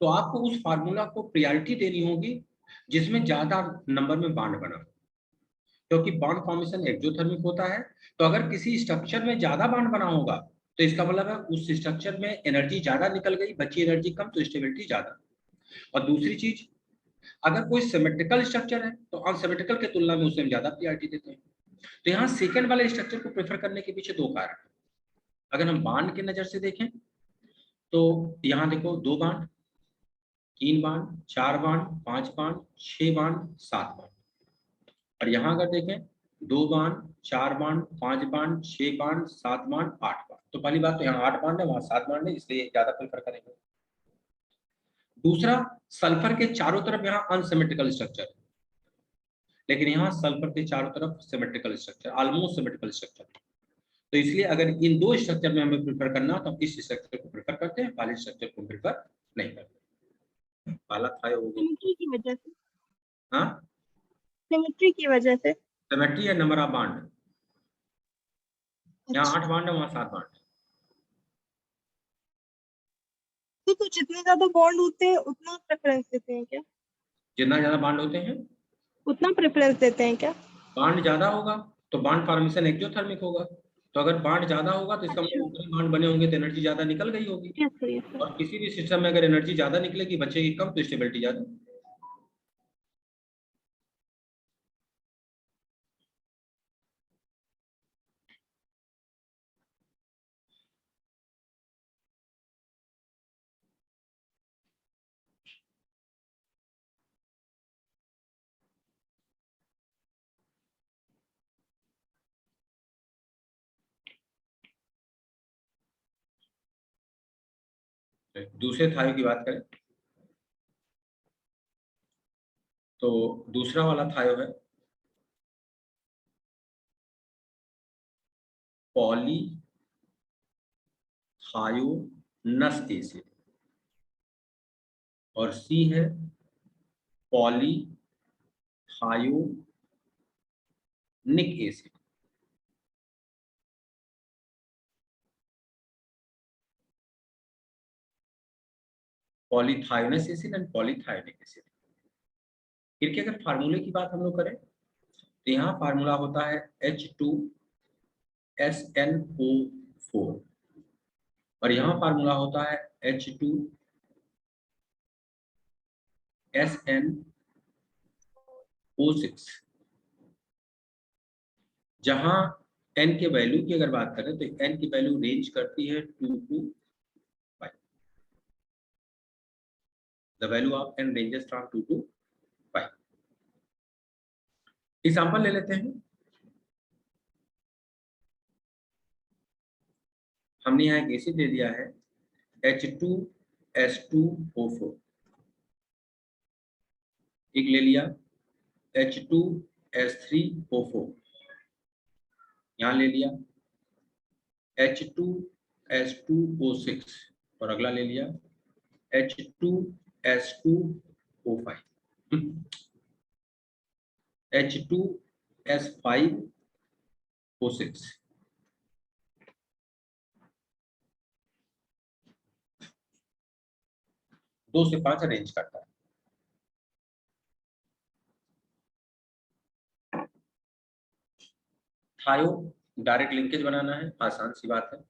तो आपको उस फार्मूला को प्रायोरिटी देनी होगी जिसमें ज्यादा नंबर में बॉन्ड बना, क्योंकि बॉन्ड फॉर्मेशन एक्सोथर्मिक होता है। तो अगर किसी स्ट्रक्चर में ज्यादा बॉन्ड बना होगा तो इसका मतलब है उस स्ट्रक्चर में एनर्जी ज्यादा निकल गई, बची एनर्जी कम, तो स्टेबिलिटी ज्यादा। और दूसरी चीज, अगर कोई सिमेट्रिकल स्ट्रक्चर है तो अनसिमेट्रिकल के तुलना में उसे हम ज्यादा प्रायोरिटी देते हैं। तो यहाँ सेकंड वाले स्ट्रक्चर को प्रेफर करने के पीछे दो कारण हैं। अगर हम बांड के नजर से देखें तो यहाँ देखो 2 bond, 3 bond, 4 bond, 5 bond, 6 bond, 7 bond. और यहाँ अगर देखें 2 bond, 4 bond, 5 bond, 6 bond, 7 bond, 8 bond. तो पहली बात तो यहाँ 8 बांड है, वहां 7 बांड है, इसलिए ज्यादा प्रेफर करेंगे। दूसरा, सल्फर के चारों तरफ यहाँ अनसिमेट्रिकल स्ट्रक्चर है, लेकिन यहाँ सल्फर के चारों तरफ symmetrical structure, almost symmetrical structure. तो इसलिए अगर इन दो स्ट्रक्चर में हमें प्रेफर करना तो हम इस स्ट्रक्चर को प्रेफर करते हैं, पहले स्ट्रक्चर को प्रेफर नहीं करते। पहला था हो गया, सिमेट्री की वजह से। हाँ, सिमेट्री की वजह से। सिमेट्री है नंबर ऑफ बॉन्ड। यहाँ 8 बॉन्ड है, वहां 7 बॉन्ड। तो जितने ज्यादा बॉन्ड होते हैं उतना प्रेफरेंस देते हैं क्या? जितना ज्यादा बॉन्ड होते हैं, उतना प्रेफरेंस देते हैं क्या? बॉन्ड ज्यादा होगा तो बॉन्ड फॉर्मेशन एक्सोथर्मिक होगा। तो अगर बॉन्ड ज्यादा होगा तो इसका मतलब उतने बॉन्ड बने होंगे तो एनर्जी ज्यादा निकल गई होगी। Yes sir, yes sir. और किसी भी सिस्टम में अगर एनर्जी ज्यादा निकलेगी, बचेगी कम, तो स्टेबिलिटी ज्यादा। दूसरे थायो की बात करें तो दूसरा वाला थायो है पॉली थायोनस एसिड, और सी है polythionic acid. Polythionous acid and polythionic acid. फिर अगर फार्मूले की बात हम लोग करें तो यहाँ फार्मूला होता है H2SNO4, और यहाँ फार्मूला होता है H2SNO6। जहां n के वैल्यू की अगर बात करें तो n की वैल्यू रेंज करती है 2 to 5। The value of n ranges from 2 to 5। Example ले लेते हैं। हमने यहाँ एक एसिड दे दिया है H2S2O4, एक ले लिया H2S3O4, यहाँ ले लिया H2S2O6, और अगला ले लिया H2S2O5, H2S5O6। दो से 5 रेंज करता है। थायो डायरेक्ट लिंकेज बनाना है, आसान सी बात है।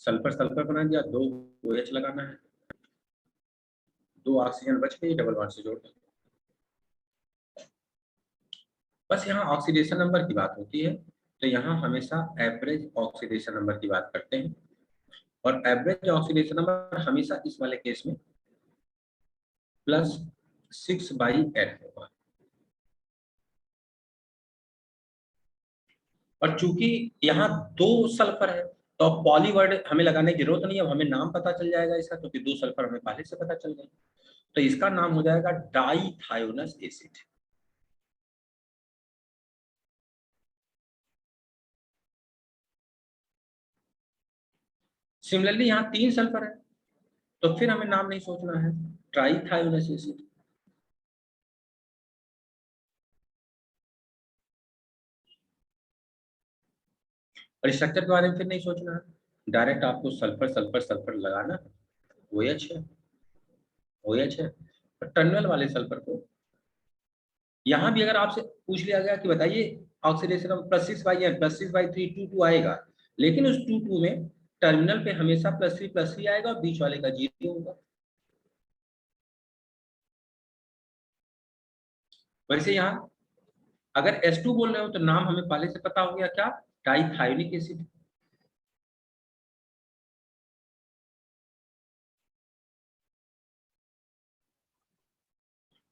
सल्फर सल्फर बना दिया, 2 OH लगाना है, 2 ऑक्सीजन बच गई, डबल बॉन्ड से जोड़ दें। बस यहाँ ऑक्सीडेशन नंबर की बात होती है, तो यहाँ हमेशा एवरेज ऑक्सीडेशन नंबर की बात करते हैं, और एवरेज ऑक्सीडेशन नंबर हमेशा इस वाले केस में +6/n होगा। और चूंकि यहाँ 2 सल्फर है तो अब पॉली वर्ड हमें लगाने की जरूरत नहीं है, हमें नाम पता चल जाएगा इसका, क्योंकि 2 सल्फर हमें पहले से पता चल गए। तो इसका नाम हो जाएगा डाईथायोनस एसिड। सिमिलरली यहाँ 3 सल्फर है, तो फिर हमें नाम नहीं सोचना है, ट्राईथायोनेस एसिड। और स्ट्रक्चर के बारे में फिर नहीं सोचना है, डायरेक्ट आपको सल्फर सल्फर सल्फर लगाना है, OH है, OH है। टर्मिनल वाले सल्फर को यहाँ भी अगर आपसे पूछ लिया गया कि बताइए ऑक्सीडेशन ऑफ +6/N +6/3 2 आएगा, लेकिन उस 2 में टर्मिनल पे हमेशा +3 आएगा और बीच वाले का 0 होगा। वैसे यहाँ अगर H2 बोल रहे हो तो नाम हमें पहले से पता हो गया, क्या? डाइथायोनिक एसिड।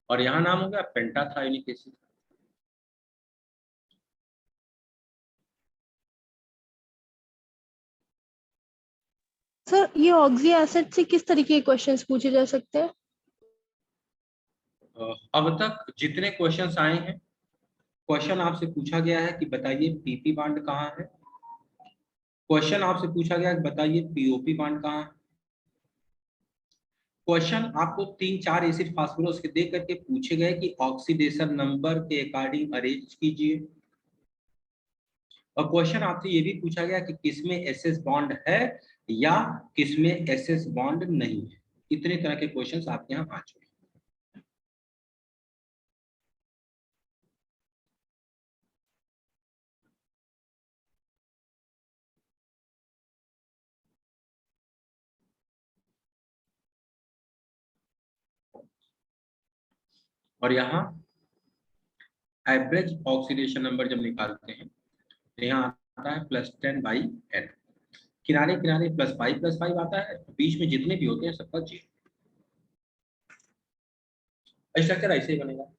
और यहाँ नाम हो गया पेंटाथायोनिक एसिड। सर ये ऑक्सी एसिड से किस तरीके के क्वेश्चंस पूछे जा सकते हैं? अब तक जितने क्वेश्चंस आए हैं, क्वेश्चन आपसे पूछा गया है कि बताइए PP बांड कहाँ है, क्वेश्चन आपसे पूछा गया है कि बताइए POP बांड कहाँ है, क्वेश्चन आपको 3-4 एसिड फास्फोरस के दे करके पूछे गए कि ऑक्सीडेशन नंबर के अकॉर्डिंग अरेंज कीजिए, और क्वेश्चन आपसे ये भी पूछा गया कि किसमें SS बॉन्ड है या किसमें SS बॉन्ड नहीं है। इतने तरह के क्वेश्चंस आपके यहाँ आ चुके हैं। और यहाँ एवरेज ऑक्सीडेशन नंबर जब निकालते हैं तो यहाँ आता है +10/N, किनारे किनारे +5 आता है, बीच में जितने भी होते हैं सबका 0। स्ट्रक्चर ऐसे ही बनेगा।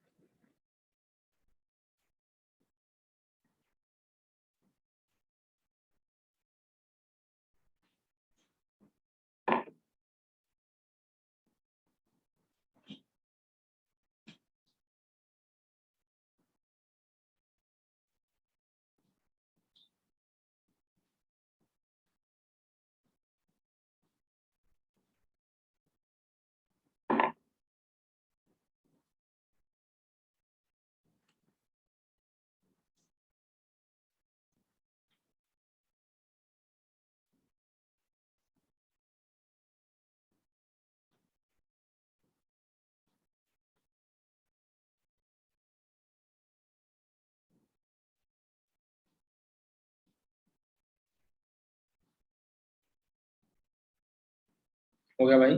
हो गया भाई?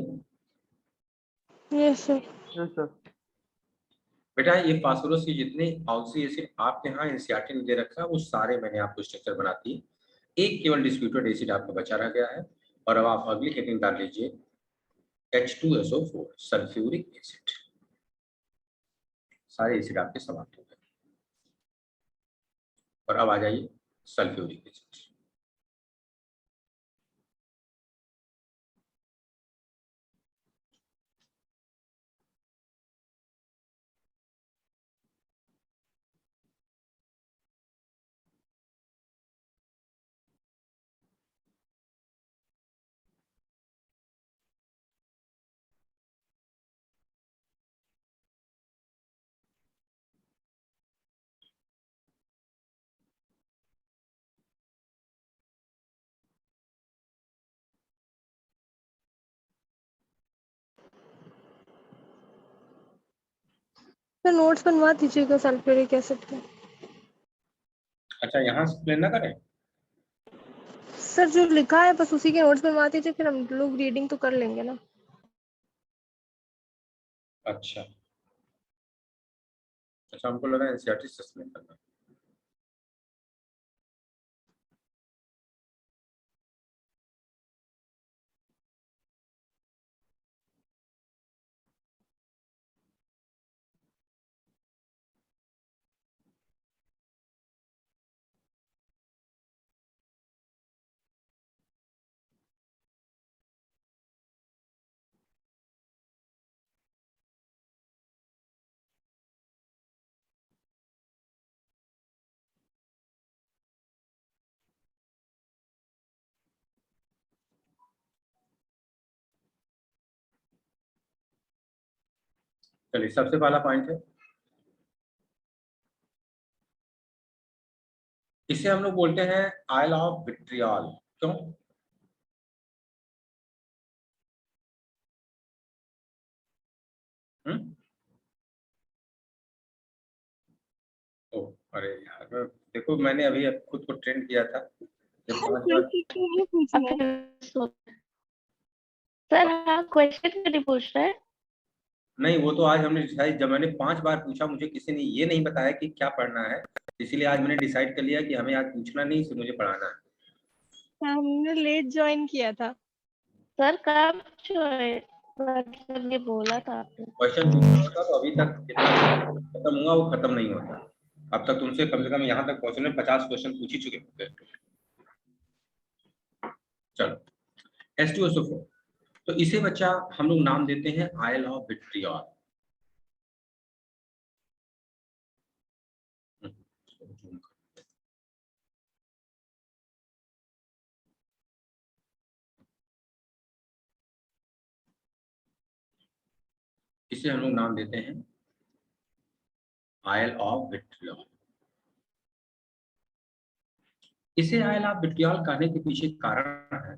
Yes sir. Yes sir. बेटा ये फास्फोरस के जितने ऑक्सी एसिड आपके यहाँ एनसीईआरटी ने दे रखा है वो सारे मैंने आपको स्ट्रक्चर बना दिए, एक केवल डिस्प्यूटेड एसिड आपका बचा रह गया है। और अब आप अगली हेडिंग डाल लीजिए H2SO4 सल्फ्यूरिक एसिड। सारे एसिड आपके समाप्त हो गए, और अब आ जाइए सल्फ्यूरिक एसिड। सर नोट्स बनवा दीजिएगा सल्फ्यूरिक एसिड के। अच्छा यहाँ से प्लेन ना करें? सर जो लिखा है बस उसी के नोट्स बनवा दीजिए, फिर हम लोग रीडिंग तो कर लेंगे ना। अच्छा अच्छा, हमको लगा एनसीईआरटी सस्पेंड करना। चलिए सबसे पहला पॉइंट है, इसे हम लोग बोलते हैं आयल ऑफ विट्रियल। क्यों? ओ अरे यार, देखो मैंने अभी खुद को ट्रेंड किया था जब 5 बार सर हाँ, क्वेश्चन नहीं पूछ रहे हैं। नहीं, वो तो आज हमने डिसाइड, जब मैंने 5 बार पूछा मुझे किसी ने ये नहीं बताया कि क्या पढ़ना है, इसीलिए आज मैंने डिसाइड कर लिया कि हमें आज पूछना नहीं, सिर्फ मुझे पढ़ाना है। हमने लेट ज्वाइन किया था। सर कब मतलब ये बोला था आपने? क्वेश्चन पूछना होता तो अभी तक जितना खत्म हुआ वो खत्म नहीं होता। अब तक तुमसे कम से कम यहाँ तक पहुंचने में 50 क्वेश्चन पूछ ही चुके होते। चलो H2SO4, तो इसे बच्चा हम लोग नाम देते हैं आयल ऑफ विट्रियल। इसे हम लोग नाम देते हैं आयल ऑफ विट्रियल। इसे आयल ऑफ विट्रियल कहने के पीछे कारण है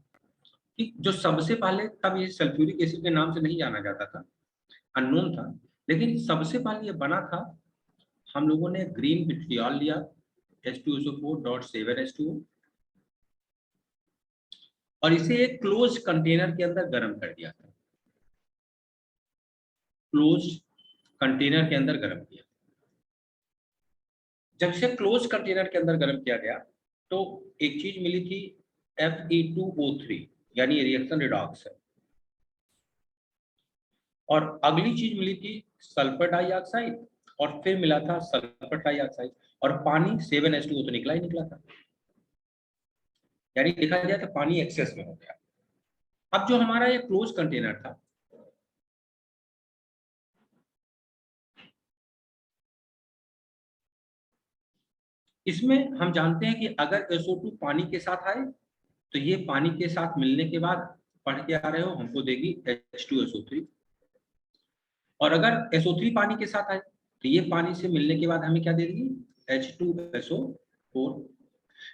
कि जो सबसे पहले, तब ये सल्फ्यूरिक एसिड के नाम से नहीं जाना जाता था, अननोन था, लेकिन सबसे पहले ये बना था, हम लोगों ने ग्रीन विट्रियल लिया H2SO4.7H2O और इसे एक क्लोज कंटेनर के अंदर गर्म कर दिया था। क्लोज कंटेनर के अंदर गर्म किया। जब से क्लोज कंटेनर के अंदर गर्म किया गया तो एक चीज मिली थी Fe2O3, यानी रिएक्शन रिडॉक्स है, और अगली चीज मिली थी सल्फर डाइऑक्साइड, और फिर मिला था सल्फर डाइऑक्साइड, और पानी 7H2O तो निकला ही निकला था, यानी देखा जाए तो पानी एक्सेस में हो गया। अब जो हमारा ये क्लोज कंटेनर था, इसमें हम जानते हैं कि अगर SO2 पानी के साथ आए तो ये पानी के साथ मिलने के बाद पढ़ के आ रहे हो हमको देगी H2SO3, और अगर SO3 पानी के साथ आए तो ये पानी से मिलने के बाद हमें क्या दे देगी H2SO4।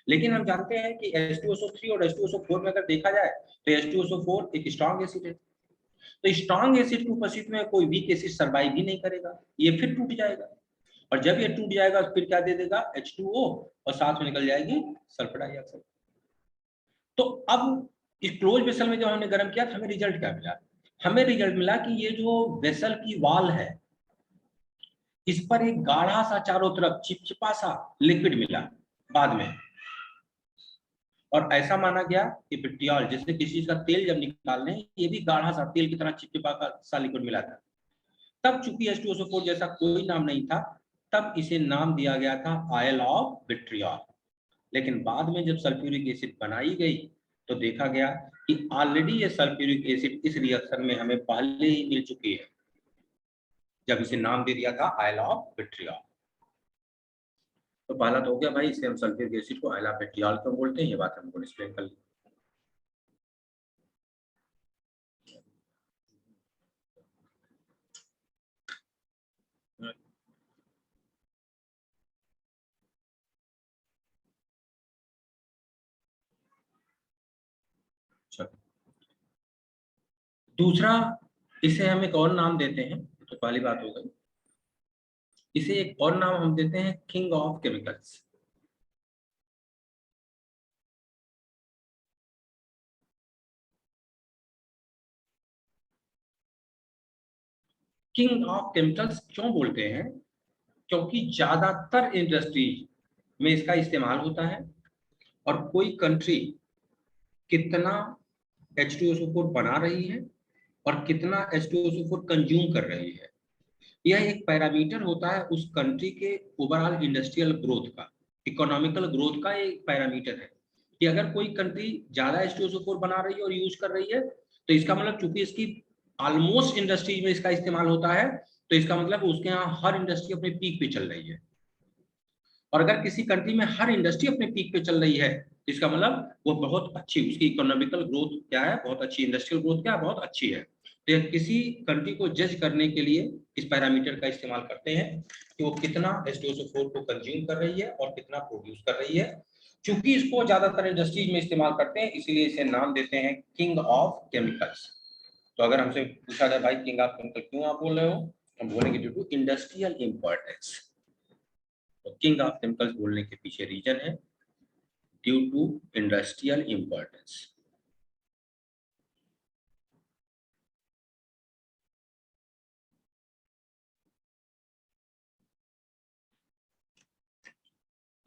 लेकिन हम जानते हैं कि H2SO3 और H2SO4 में अगर देखा जाए तो H2SO4 एक स्ट्रॉन्ग एसिड है, तो स्ट्रॉन्ग एसिड की उपस्थिति में कोई वीक एसिड सर्वाइव ही नहीं करेगा, ये फिर टूट जाएगा, और जब ये टूट जाएगा तो फिर क्या दे देगा H2O, और साथ में निकल जाएगी सल्फर डाइऑक्साइड। तो अब इस क्लोज वेसल में जब हमने गर्म किया तो हमें रिजल्ट क्या मिला? हमें रिजल्ट मिला कि ये जो वेसल की वॉल है इस पर एक गाढ़ा सा चारों तरफ चिपचिपा सा लिक्विड मिला बाद में, और ऐसा माना गया कि विट्रियल, जैसे किसी चीज का तेल जब निकालने ये भी गाढ़ा सा तेल की तरह चिपचिपा सा लिक्विड मिला था। तब चूंकि H2SO4 जैसा कोई नाम नहीं था, तब इसे नाम दिया गया था आयल ऑफ विट्रियल। लेकिन बाद में जब सल्फ्यूरिक एसिड बनाई गई तो देखा गया कि ऑलरेडी ये सल्फ्यूरिक एसिड इस रिएक्शन में हमें पहले ही मिल चुकी है, जब इसे नाम दे दिया था आयल ऑफ विट्रियल। तो पहला तो हो गया भाई, इसे हम सल्फ्यूरिक एसिड को आयल ऑफ विट्रियल क्यों बोलते हैं, ये बात हमको एक्सप्लेन कर ली। दूसरा, इसे हम एक और नाम देते हैं, तो पहली बात हो गई, इसे एक और नाम हम देते हैं king of chemicals. King of chemicals क्यों बोलते हैं? क्योंकि ज्यादातर इंडस्ट्रीज में इसका इस्तेमाल होता है, और कोई कंट्री कितना H2SO4 बना रही है और कितना H2SO4 कंज्यूम कर रही है, यह एक पैरामीटर होता है उस कंट्री के ओवरऑल इंडस्ट्रियल ग्रोथ का, इकोनॉमिकल ग्रोथ का एक पैरामीटर है, कि अगर कोई कंट्री ज्यादा H2SO4 बना रही है और यूज कर रही है तो इसका मतलब चूंकि इसकी ऑलमोस्ट इंडस्ट्रीज में इसका इस्तेमाल होता है, तो इसका मतलब उसके यहाँ हर इंडस्ट्री अपने पीक पे चल रही है। और अगर किसी कंट्री में हर इंडस्ट्री अपने पीक पे चल रही है, इसका मतलब वो बहुत अच्छी, उसकी इकोनॉमिकल ग्रोथ क्या है, बहुत अच्छी, इंडस्ट्रियल ग्रोथ क्या है, बहुत अच्छी है। तो यह किसी कंट्री को जज करने के लिए इस पैरामीटर का इस्तेमाल करते हैं कि वो कितना H2SO4 को कंज्यूम कर रही है और कितना प्रोड्यूस कर रही है। चूंकि इसको ज्यादातर इंडस्ट्रीज में इस्तेमाल करते हैं, इसीलिए इसे नाम देते हैं किंग ऑफ केमिकल्स। तो अगर हमसे पूछा जाए भाई किंग ऑफ केमिकल क्यों आप बोल रहे हो, हम बोलेंगे ड्यू टू इंडस्ट्रियल इंपॉर्टेंस। तो किंग ऑफ केमिकल्स बोलने के पीछे रीजन है ड्यू टू इंडस्ट्रियल इंपॉर्टेंस।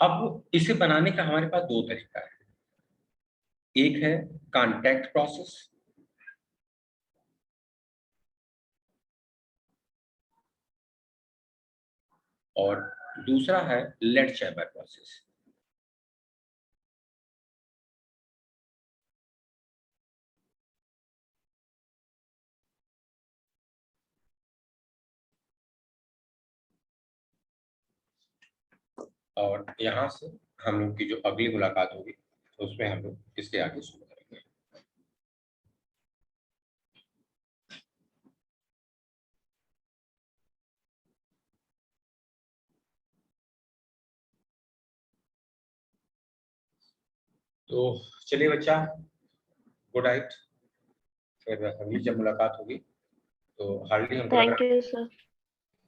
अब इसे बनाने का हमारे पास दो तरीका है, एक है कॉन्टैक्ट प्रोसेस और दूसरा है लेड चैम्बर प्रोसेस। और यहाँ से हम लोग की जो अगली मुलाकात होगी तो उसमें हम लोग इसके आगे शुरू करेंगे। तो चलिए बच्चा, गुड नाइट। फिर अगली जब मुलाकात होगी तो हार्डली हमको लग थैंक रहा यू सर। है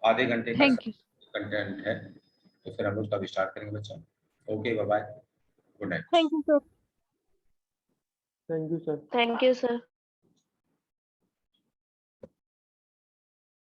आधे घंटे का थैंक यू। कंटेंट है, तो फिर हम लोग तब स्टार्ट करेंगे बच्चा। Okay, bye bye, good night. Thank you sir. Thank you sir. Thank you sir.